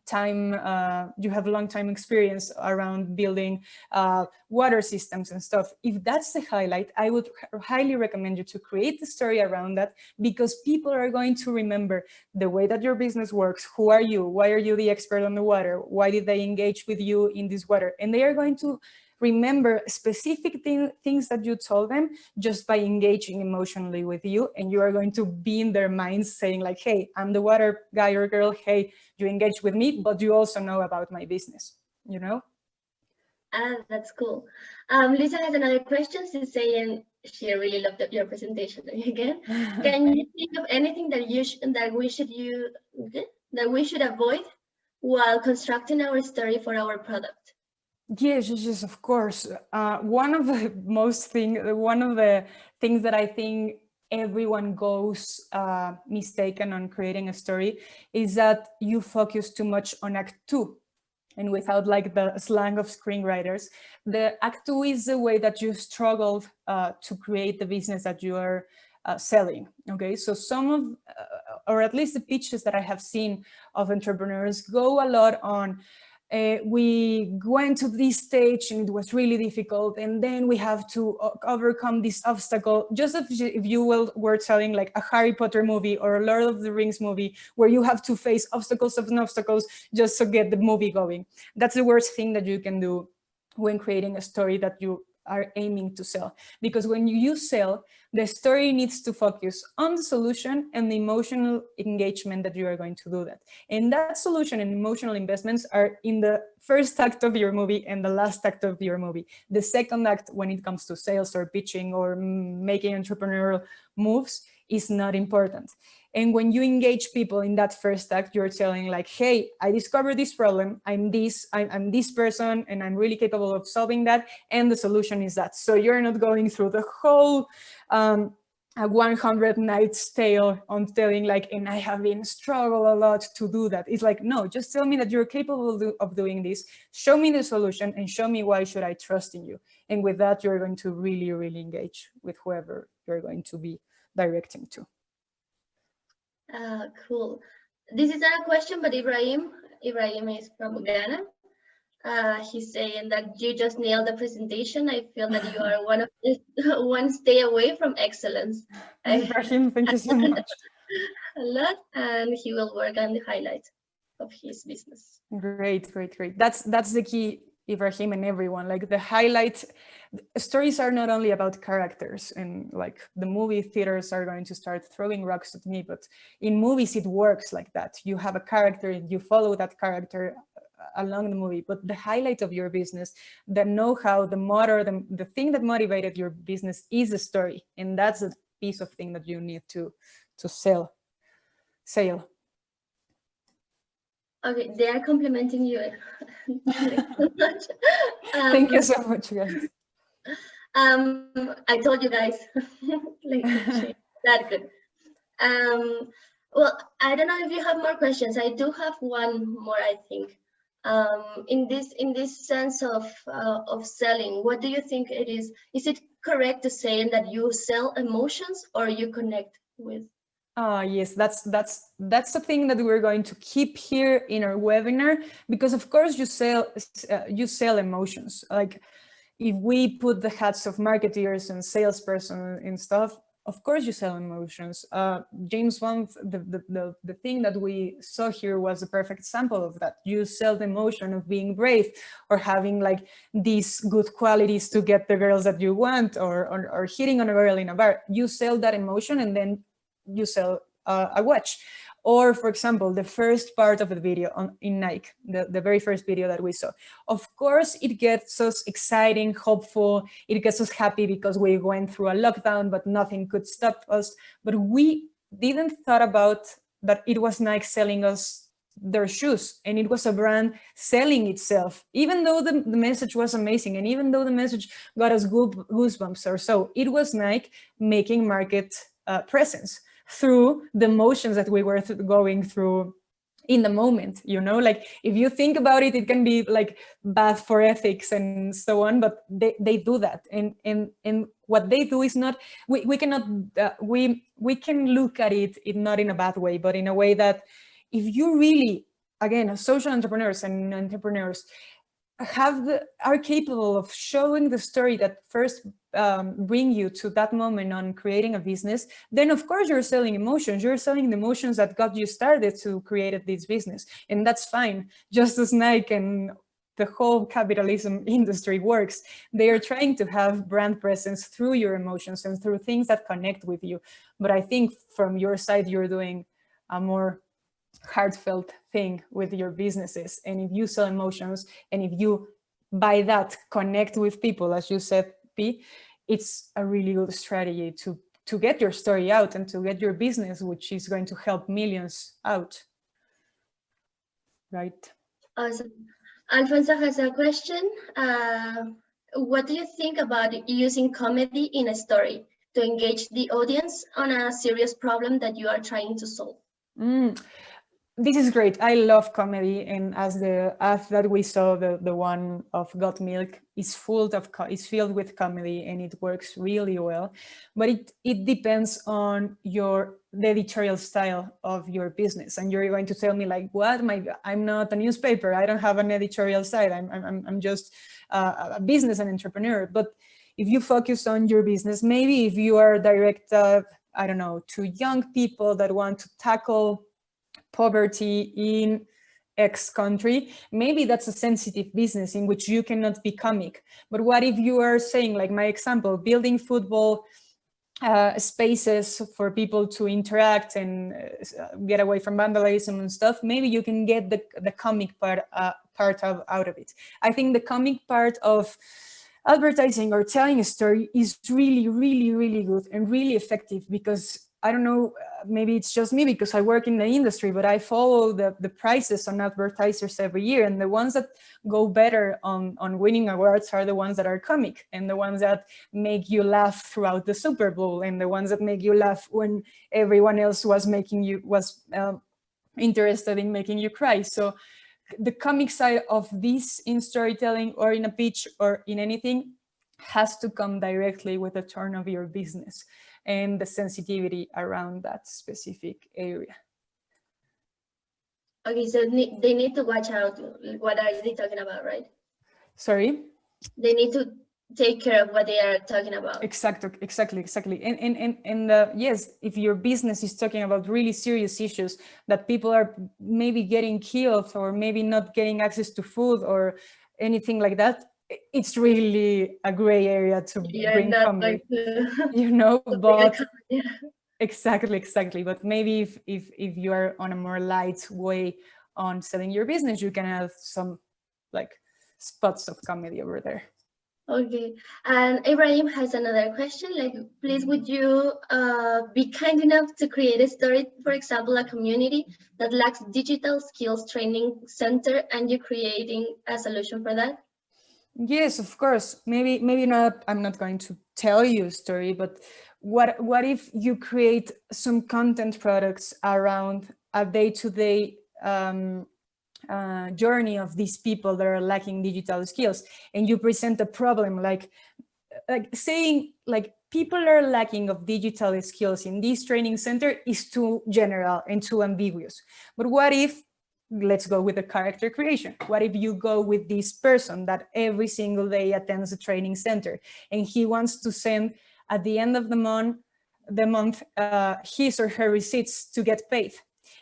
time experience around building water systems and stuff. If that's the highlight, I would highly recommend you to create the story around that, because people are going to remember the way that your business works. Who are you? Why are you the expert on the water? Why did they engage with you in this water? And they are going to remember specific things that you told them just by engaging emotionally with you, and you are going to be in their minds saying like, hey, I'm the water guy or girl, hey, you engage with me, but you also know about my business, you know? That's cool. Lisa has another question. She's saying she really loved your presentation again. Can you think of anything that we should avoid while constructing our story for our product? Yes, of course. One of the things that I think everyone goes mistaken on creating a story is that you focus too much on Act 2. And without like the slang of screenwriters, the Act 2 is the way that you struggled to create the business that you are selling. Okay, so some of, or at least the pitches that I have seen of entrepreneurs go a lot on, we went to this stage and it was really difficult, and then we have to overcome this obstacle. Just if you were telling like a Harry Potter movie or a Lord of the Rings movie where you have to face obstacles and obstacles just to get the movie going. That's the worst thing that you can do when creating a story that you are aiming to sell. Because when you sell, the story needs to focus on the solution and the emotional engagement that you are going to do that. And that solution and emotional investments are in the first act of your movie and the last act of your movie. The second act, when it comes to sales or pitching or making entrepreneurial moves, is not important. And when you engage people in that first act, you're telling like, hey, I discovered this problem, I'm this person, and I'm really capable of solving that, and the solution is that. So you're not going through the whole a 100 nights tale on telling like, and I have been struggle a lot to do that. It's like, no, just tell me that you're capable of doing this, show me the solution, and show me why should I trust in you. And with that, you're going to really, really engage with whoever you're going to be directing to. Cool. This is not a question, but Ibrahim is from Ghana. He's saying that you just nailed the presentation. I feel that you are one stay away from excellence. Ibrahim, thank you so much. A lot, and he will work on the highlights of his business. Great. That's the key, Ibrahim, and everyone. Like the highlight stories are not only about characters, and like the movie theaters are going to start throwing rocks at me, but in movies it works like that. You have a character and you follow that character along the movie, but the highlight of your business, the know-how, the motor, the thing that motivated your business is the story, and that's a piece of thing that you need to sell. Okay, they are complimenting you. Thank you so much, guys. I told you guys, like, that good. Well, I don't know if you have more questions. I do have one more, I think. In this sense of selling, what do you think it is? Is it correct to say that you sell emotions or you connect with? Yes, that's the thing that we're going to keep here in our webinar, because of course you sell emotions. Like if we put the hats of marketers and salesperson and stuff, of course you sell emotions. James Bond, the thing that we saw here was a perfect example of that. You sell the emotion of being brave or having like these good qualities to get the girls that you want, or hitting on a girl in a bar. You sell that emotion and then you sell a watch. Or for example, the first part of the video in Nike, the very first video that we saw. Of course, it gets us exciting, hopeful. It gets us happy because we went through a lockdown, but nothing could stop us. But we didn't thought about that it was Nike selling us their shoes, and it was a brand selling itself, even though the message was amazing, and even though the message got us goosebumps or so, it was Nike making market presence through the emotions that we were going through in the moment. You know, like if you think about it, it can be like bad for ethics and so on, but they do that, and what they do is not, we cannot we can look at it not in a bad way, but in a way that if you really, again, social entrepreneurs and entrepreneurs are capable of showing the story that first bring you to that moment on creating a business, then of course you're selling emotions. You're selling the emotions that got you started to create this business, and that's fine. Just as Nike and the whole capitalism industry works, they are trying to have brand presence through your emotions and through things that connect with you. But I think from your side, you're doing a more heartfelt thing with your businesses, and if you sell emotions, and if you by that connect with people, as you said, P, it's a really good strategy to get your story out and to get your business, which is going to help millions, out. Right? Awesome. Alfonso has a question. What do you think about using comedy in a story to engage the audience on a serious problem that you are trying to solve? This is great. I love comedy, and as the ad that we saw, the one of Got Milk, is filled with comedy, and it works really well. But it depends on the editorial style of your business. And you're going to tell me like, what? I'm not a newspaper. I don't have an editorial side. I'm just a business and entrepreneur. But if you focus on your business, maybe if you are directed, I don't know, to young people that want to tackle poverty in X country, maybe that's a sensitive business in which you cannot be comic. But what if you are saying, like my example, building football spaces for people to interact and get away from vandalism and stuff? Maybe you can get the comic part out of it. I think the comic part of advertising or telling a story is really, really, really good and really effective, because I don't know, maybe it's just me because I work in the industry, but I follow the prices on advertisers every year. And the ones that go better on winning awards are the ones that are comic, and the ones that make you laugh throughout the Super Bowl, and the ones that make you laugh when everyone else was interested in making you cry. So the comic side of this in storytelling or in a pitch or in anything has to come directly with the turn of your business and the sensitivity around that specific area. Okay, so they need to watch out. What are they talking about, right? Sorry? They need to take care of what they are talking about. Exactly. And yes, if your business is talking about really serious issues that people are maybe getting killed or maybe not getting access to food or anything like that, it's really a gray area to bring comedy, you know, but exactly. But maybe if you are on a more light way on selling your business, you can have some like spots of comedy over there. Okay, and Ibrahim has another question. Like, please, would you be kind enough to create a story, for example, a community that lacks digital skills training center, and you creating a solution for that? Yes, of course. Maybe not. I'm not going to tell you a story, but what if you create some content products around a day-to-day journey of these people that are lacking digital skills, and you present a problem like saying like people are lacking of digital skills in this training center is too general and too ambiguous. But what if, let's go with the character creation. What if you go with this person that every single day attends a training center, and he wants to send at the end of the month his or her receipts to get paid,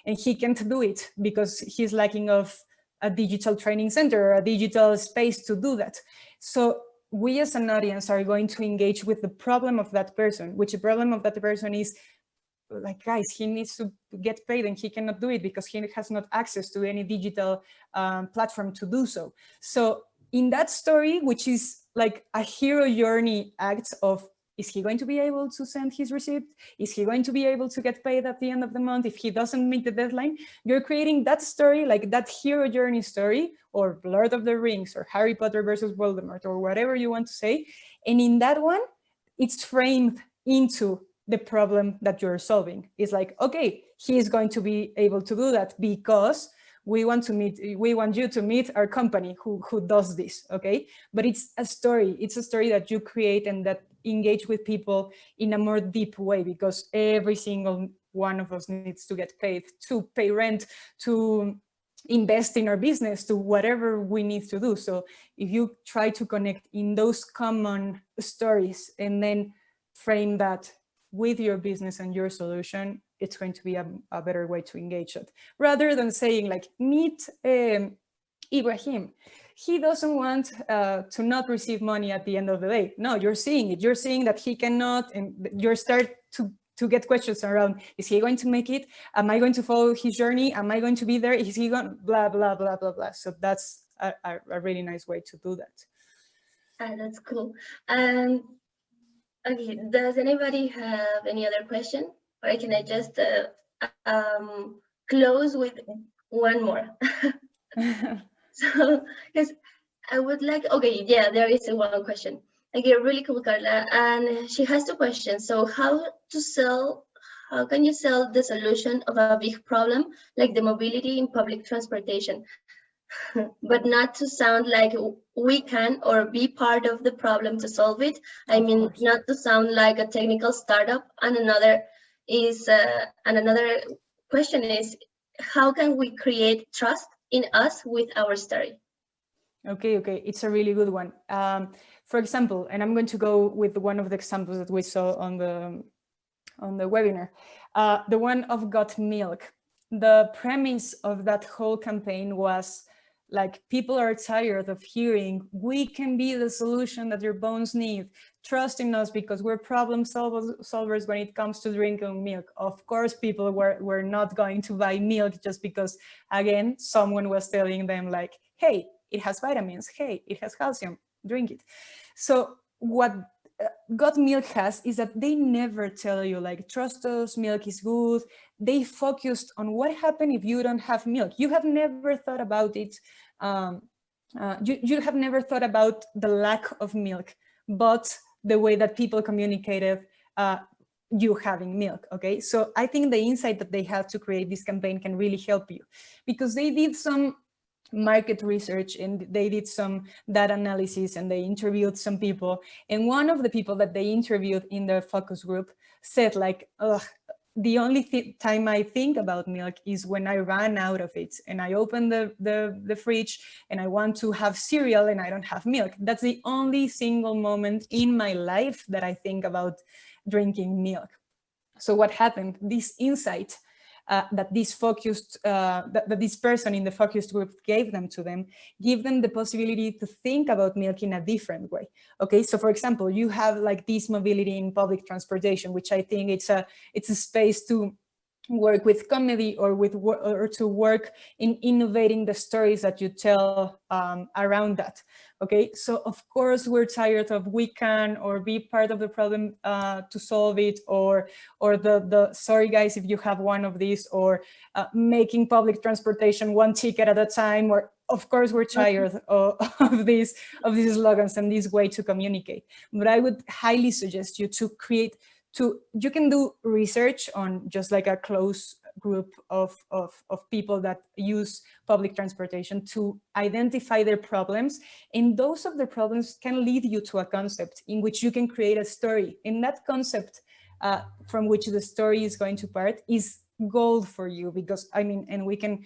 and he can't do it because he's lacking of a digital training center or a digital space to do that. So we as an audience are going to engage with the problem of that person, which the problem of that person is like, guys, he needs to get paid and he cannot do it because he has not access to any digital platform to do so. So in that story, which is like a hero journey act of, is he going to be able to send his receipt? Is he going to be able to get paid at the end of the month if he doesn't meet the deadline? You're creating that story, like that hero journey story, or Lord of the Rings, or Harry Potter versus Voldemort, or whatever you want to say. And in that one, it's framed into the problem that you're solving. It's like, okay, he is going to be able to do that because we want you to meet our company who does this, okay? But it's a story that you create and that engage with people in a more deep way, because every single one of us needs to get paid, to pay rent, to invest in our business, to whatever we need to do. So if you try to connect in those common stories and then frame that with your business and your solution, it's going to be a better way to engage it, rather than saying like, meet Ibrahim. He doesn't want to not receive money at the end of the day. No, you're seeing it. You're seeing that he cannot, and you start to get questions around, is he going to make it? Am I going to follow his journey? Am I going to be there? Is he going, blah, blah, blah, blah, blah. So that's a really nice way to do that. That's cool. Okay, does anybody have any other question? Or can I just close with one more? So, because I would like, okay, yeah, there is one question. Okay, really cool, Karla. And she has two questions. So how can you sell the solution of a big problem like the mobility in public transportation, but not to sound like we can or be part of the problem to solve it? I mean, not to sound like a technical startup. And another question is, how can we create trust in us with our story? Okay, it's a really good one. For example, and I'm going to go with one of the examples that we saw on the webinar, the one of Got Milk. the premise of that whole campaign was like, people are tired of hearing, we can be the solution that your bones need. Trust in us because we're problem solvers when it comes to drinking milk. Of course, people were not going to buy milk just because, again, someone was telling them like, hey, it has vitamins, hey, it has calcium, drink it. So what Got Milk has is that they never tell you like, trust us, milk is good. They focused on what happens if you don't have milk. You have never thought about it. You have never thought about the lack of milk, but the way that people communicated you having milk, okay? So I think the insight that they have to create this campaign can really help you, because they did some market research and they did some data analysis and they interviewed some people. And one of the people that they interviewed in the focus group said like, ugh, the only time I think about milk is when I run out of it and I open the fridge and I want to have cereal and I don't have milk. That's the only single moment in my life that I think about drinking milk. So what happened? This insight that this person in the focused group gave them give them the possibility to think about milk in a different way. Okay, so for example, you have like this mobility in public transportation, which I think it's a space to work with comedy or to work in innovating the stories that you tell around that. Okay, so of course we're tired of we can or be part of the problem to solve it, or the sorry guys if you have one of these, or making public transportation one ticket at a time, or of course we're tired of these slogans and this way to communicate. But I would highly suggest you to create you can do research on just like a close group of people that use public transportation to identify their problems. And those of the problems can lead you to a concept in which you can create a story. And that concept from which the story is going to part is gold for you, because I mean, and we can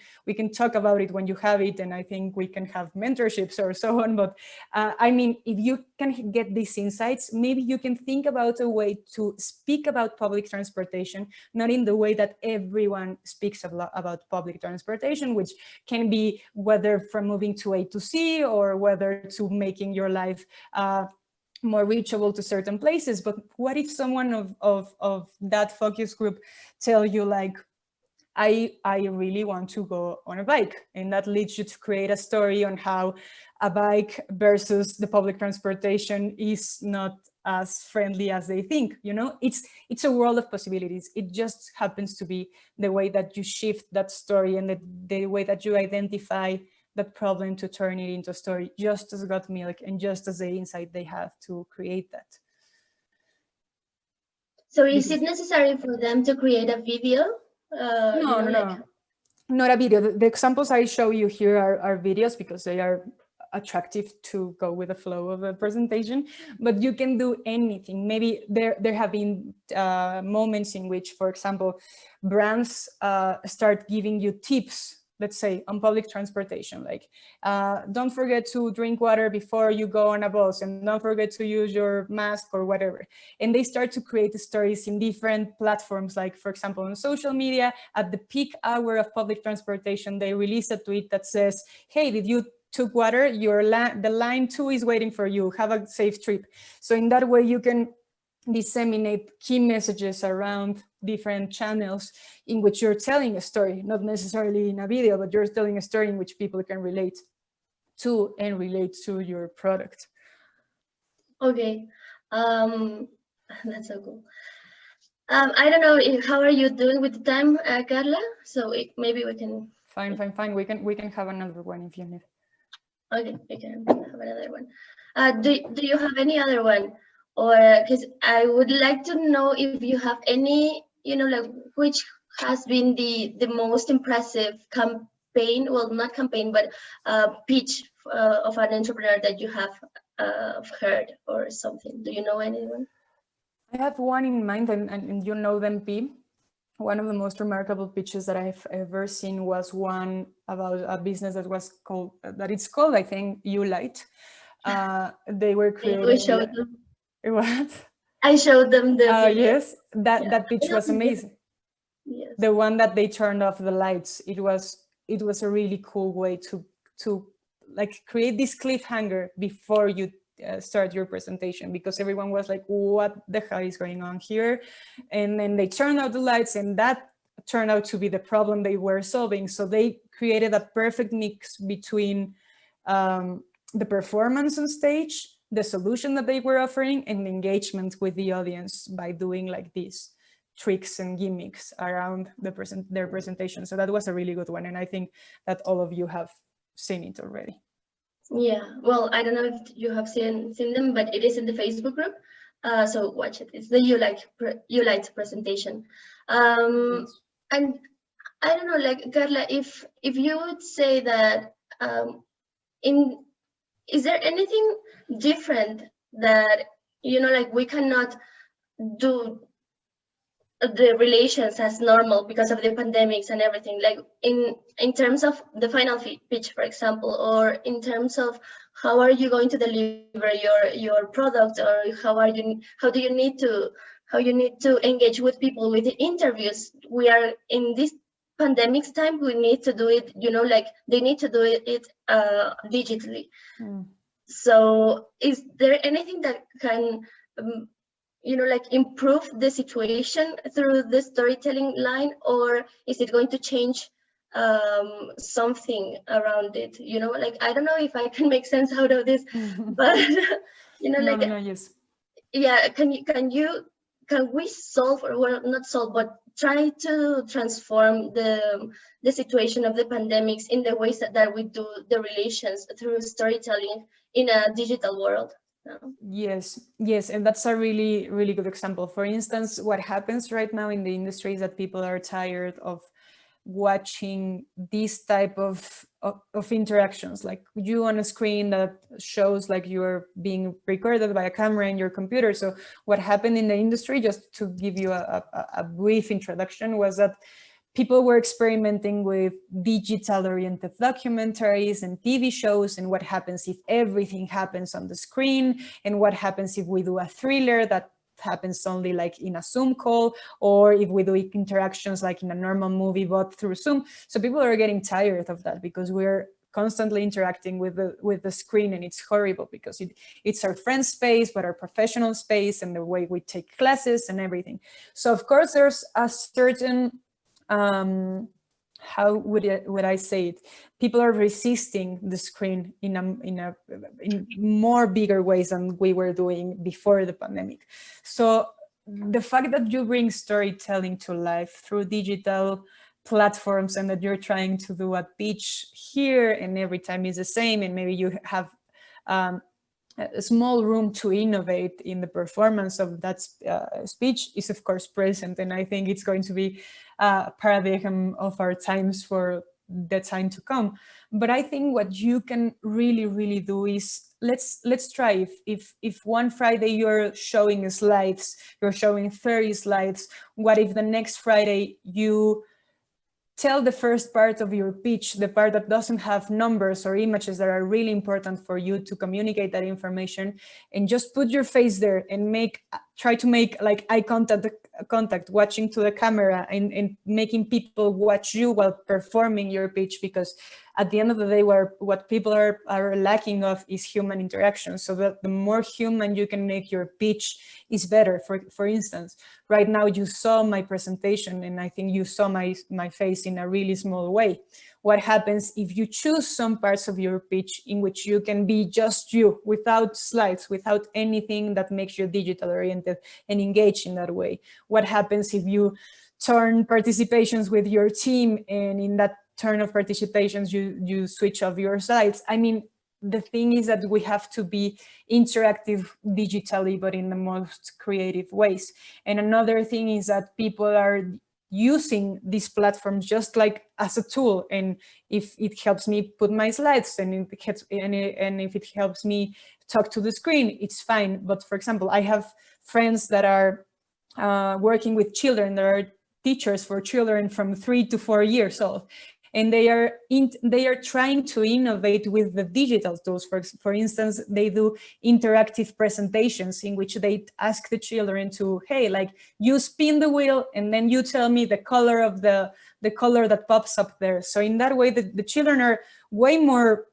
talk about it when you have it, and I think we can have mentorships or so on. But I mean, if you can get these insights, maybe you can think about a way to speak about public transportation, not in the way that everyone speaks about public transportation, which can be whether from moving to A to C or whether to making your life more reachable to certain places. But what if someone of that focus group tell you like, I really want to go on a bike, and that leads you to create a story on how a bike versus the public transportation is not as friendly as they think. You know, it's a world of possibilities. It just happens to be the way that you shift that story and the way that you identify that problem to turn it into a story, just as Got Milk and just as the insight they have to create that. So is it necessary for them to create a video? No, not a video. The examples I show you here are videos because they are attractive to go with the flow of a presentation, but you can do anything. Maybe there have been moments in which, for example, brands start giving you tips, let's say on public transportation, like don't forget to drink water before you go on a bus, and don't forget to use your mask or whatever. And they start to create stories in different platforms, like for example on social media. At the peak hour of public transportation, they release a tweet that says, hey, did you took water? The line 2 is waiting for you, have a safe trip. So in that way you can disseminate key messages around different channels in which you're telling a story, not necessarily in a video, but you're telling a story in which people can relate to and relate to your product. Okay, that's so cool. I don't know, how are you doing with the time, Karla? So maybe we can. Fine. We can have another one if you need. Okay, we can have another one. Do you have any other one? Or because I would like to know if you have any, like which has been the most impressive campaign, well, not campaign, but pitch of an entrepreneur that you have heard or something. Do you know anyone? I have one in mind, and you know them, P. One of the most remarkable pitches that I've ever seen was one about a business that it's called, I think, Ulight. They were creating. We showed them. What? I showed them the video. Yes, that pitch was amazing. Yes. the one that they turned off the lights. It was a really cool way to like create this cliffhanger before you start your presentation, because everyone was like, what the hell is going on here? And then they turned out the lights, and that turned out to be the problem they were solving. So they created a perfect mix between the performance on stage, the solution that they were offering, and the engagement with the audience by doing like these tricks and gimmicks around their presentation. So that was a really good one, and I think that all of you have seen it already. Yeah, well, I don't know if you have seen them, but it is in the Facebook group. So watch it. It's the You Light presentation. And I don't know, like Karla, if you would say that is there anything different that, you know, like we cannot do the relations as normal because of the pandemics and everything, like in terms of the final pitch, for example, or in terms of how are you going to deliver your product, or how do you need to engage with people with the interviews? We are in this pandemics time, we need to do it, you know, like they need to do it digitally. So is there anything that can you know, like improve the situation through the storytelling line, or is it going to change something around it? You know, like I don't know if I can make sense out of this, but you know, like yes. Yeah, can we solve, or well, not solve, but try to transform the situation of the pandemics in the ways that we do the relations through storytelling in a digital world? Yes, and that's a really, really good example. For instance, what happens right now in the industry is that people are tired of watching these type of interactions, like you on a screen that shows like you're being recorded by a camera in your computer. So what happened in the industry, just to give you a brief introduction, was that people were experimenting with digital-oriented documentaries and TV shows, and what happens if everything happens on the screen, and what happens if we do a thriller that happens only like in a Zoom call, or if we do interactions like in a normal movie but through Zoom. So people are getting tired of that because we're constantly interacting with the screen, and it's horrible because it's our friend space, but our professional space, and the way we take classes and everything. So of course there's a certain how would I say it? People are resisting the screen in more bigger ways than we were doing before the pandemic. So the fact that you bring storytelling to life through digital platforms, and that you're trying to do a pitch here and every time is the same, and maybe you have a small room to innovate in the performance of that speech, is of course present, and I think it's going to be a paradigm of our times for the time to come. But I think what you can really do is let's try, if one Friday you're showing slides, you're showing 30 slides, what if the next Friday you tell the first part of your pitch, the part that doesn't have numbers or images that are really important for you to communicate that information, and just put your face there and try to make like eye contact, watching to the camera, and making people watch you while performing your pitch, because at the end of the day, what people are lacking of is human interaction. So that the more human you can make your pitch is better. For instance, right now you saw my presentation, and I think you saw my face in a really small way. What happens if you choose some parts of your pitch in which you can be just you, without slides, without anything that makes you digital oriented and engage in that way? What happens if you turn participations with your team, and in that turn of participations you switch off your slides? I mean, the thing is that we have to be interactive digitally, but in the most creative ways. And another thing is that people are using these platforms just like as a tool, and if it helps me put my slides, and if it helps me talk to the screen, it's fine. But for example, I have friends that are working with children, that are teachers for children from 3 to 4 years old, and they are trying to innovate with the digital tools. For instance, they do interactive presentations in which they ask the children to, hey, like, you spin the wheel and then you tell me the color of the color that pops up there. So in that way, the children are way more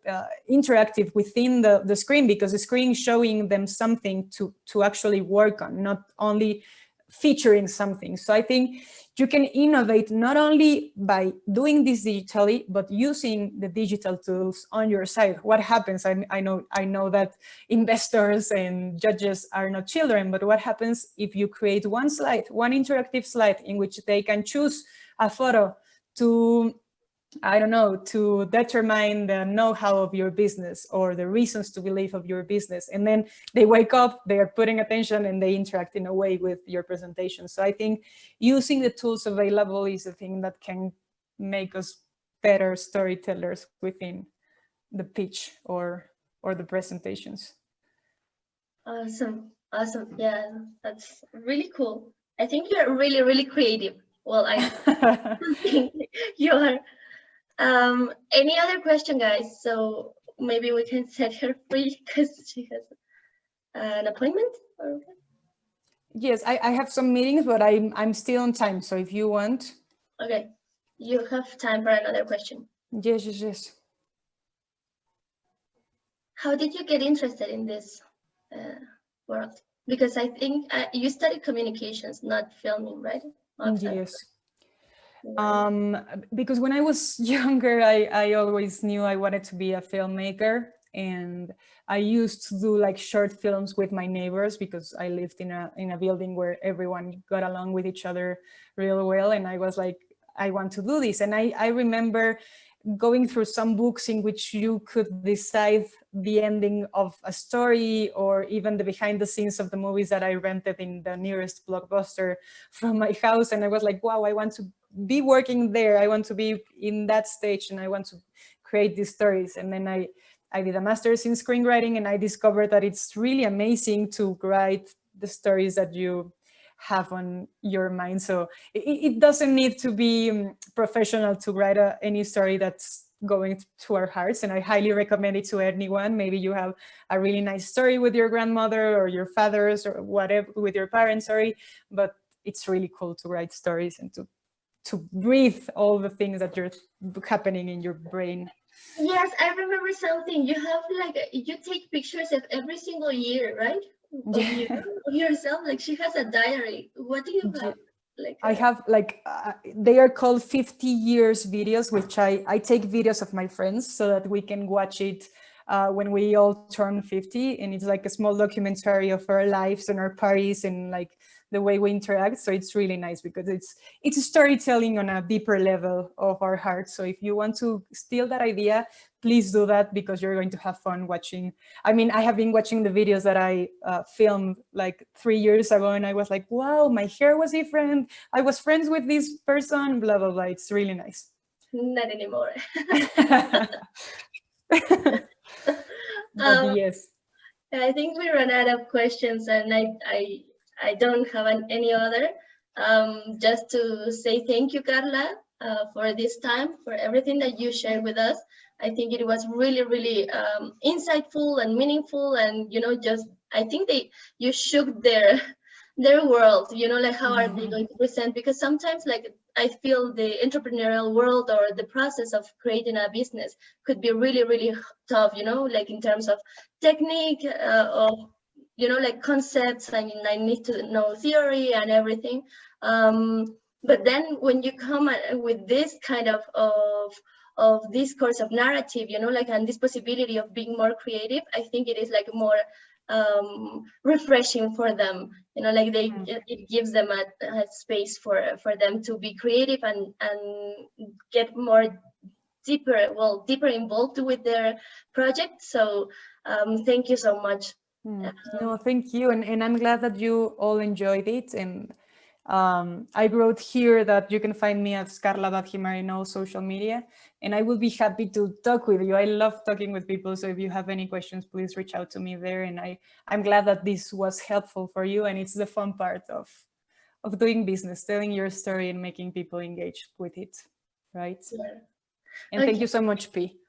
interactive within the screen, because the screen is showing them something to actually work on, not only featuring something. So I think you can innovate not only by doing this digitally, but using the digital tools on your side. What happens? I know that investors and judges are not children, but what happens if you create one interactive slide in which they can choose a photo to, I don't know, to determine the know-how of your business or the reasons to believe of your business. And then they wake up, they are putting attention, and they interact in a way with your presentation. So I think using the tools available is a thing that can make us better storytellers within the pitch or the presentations. Awesome. Yeah, that's really cool. I think you're really, really creative. Well, I think you are. Any other question, guys? So maybe we can set her free because she has an appointment. Or... Yes, I have some meetings, but I'm still on time. So if you want. Okay, you have time for another question. Yes. How did you get interested in this world? Because I think you studied communications, not filming, right? Yes. Because when I was younger, I always knew I wanted to be a filmmaker, and I used to do like short films with my neighbors, because I lived in a building where everyone got along with each other real well, and I was like, I want to do this. And I remember going through some books in which you could decide the ending of a story, or even the behind the scenes of the movies that I rented in the nearest Blockbuster from my house. And I was like, wow, I want to be working there. I want to be in that stage, and I want to create these stories. And then I did a master's in screenwriting, and I discovered that it's really amazing to write the stories that you have on your mind. So it doesn't need to be professional to write any story that's going to our hearts. And I highly recommend it to anyone. Maybe you have a really nice story with your grandmother or your fathers or whatever, with your parents, sorry, but it's really cool to write stories and to breathe all the things that are happening in your brain. Yes, I remember something. You have like, you take pictures of every single year, right? Of yourself. Like, she has a diary. What do you have? Like I have like, they are called 50 years videos, which I take videos of my friends so that we can watch it when we all turn 50. And it's like a small documentary of our lives and our parties and like the way we interact. So it's really nice, because it's storytelling on a deeper level of our hearts. So if you want to steal that idea, please do that, because you're going to have fun watching. I mean, I have been watching the videos that I filmed like 3 years ago, and I was like, wow, my hair was different. I was friends with this person, blah, blah, blah. It's really nice. Not anymore. Yes. I think we ran out of questions, and I don't have any other. Just to say thank you, Karla, for this time, for everything that you shared with us. I think it was really, really insightful and meaningful, and just I think you shook their world. Like, how are they going to present? Because sometimes, like, I feel the entrepreneurial world or the process of creating a business could be really, really tough. Like in terms of technique, of like concepts. I mean, I need to know theory and everything. But then when you come with this kind of discourse of narrative, like, and this possibility of being more creative, I think it is like more refreshing for them. Like it gives them a space for them to be creative and get more deeper involved with their project. So thank you so much. No, thank you. And I'm glad that you all enjoyed it. And I wrote here that you can find me as Karla Wadgymar in all social media, and I will be happy to talk with you. I love talking with people. So if you have any questions, please reach out to me there. And I'm glad that this was helpful for you. And it's the fun part of doing business, telling your story and making people engage with it, right? Yeah. And thank you so much, P.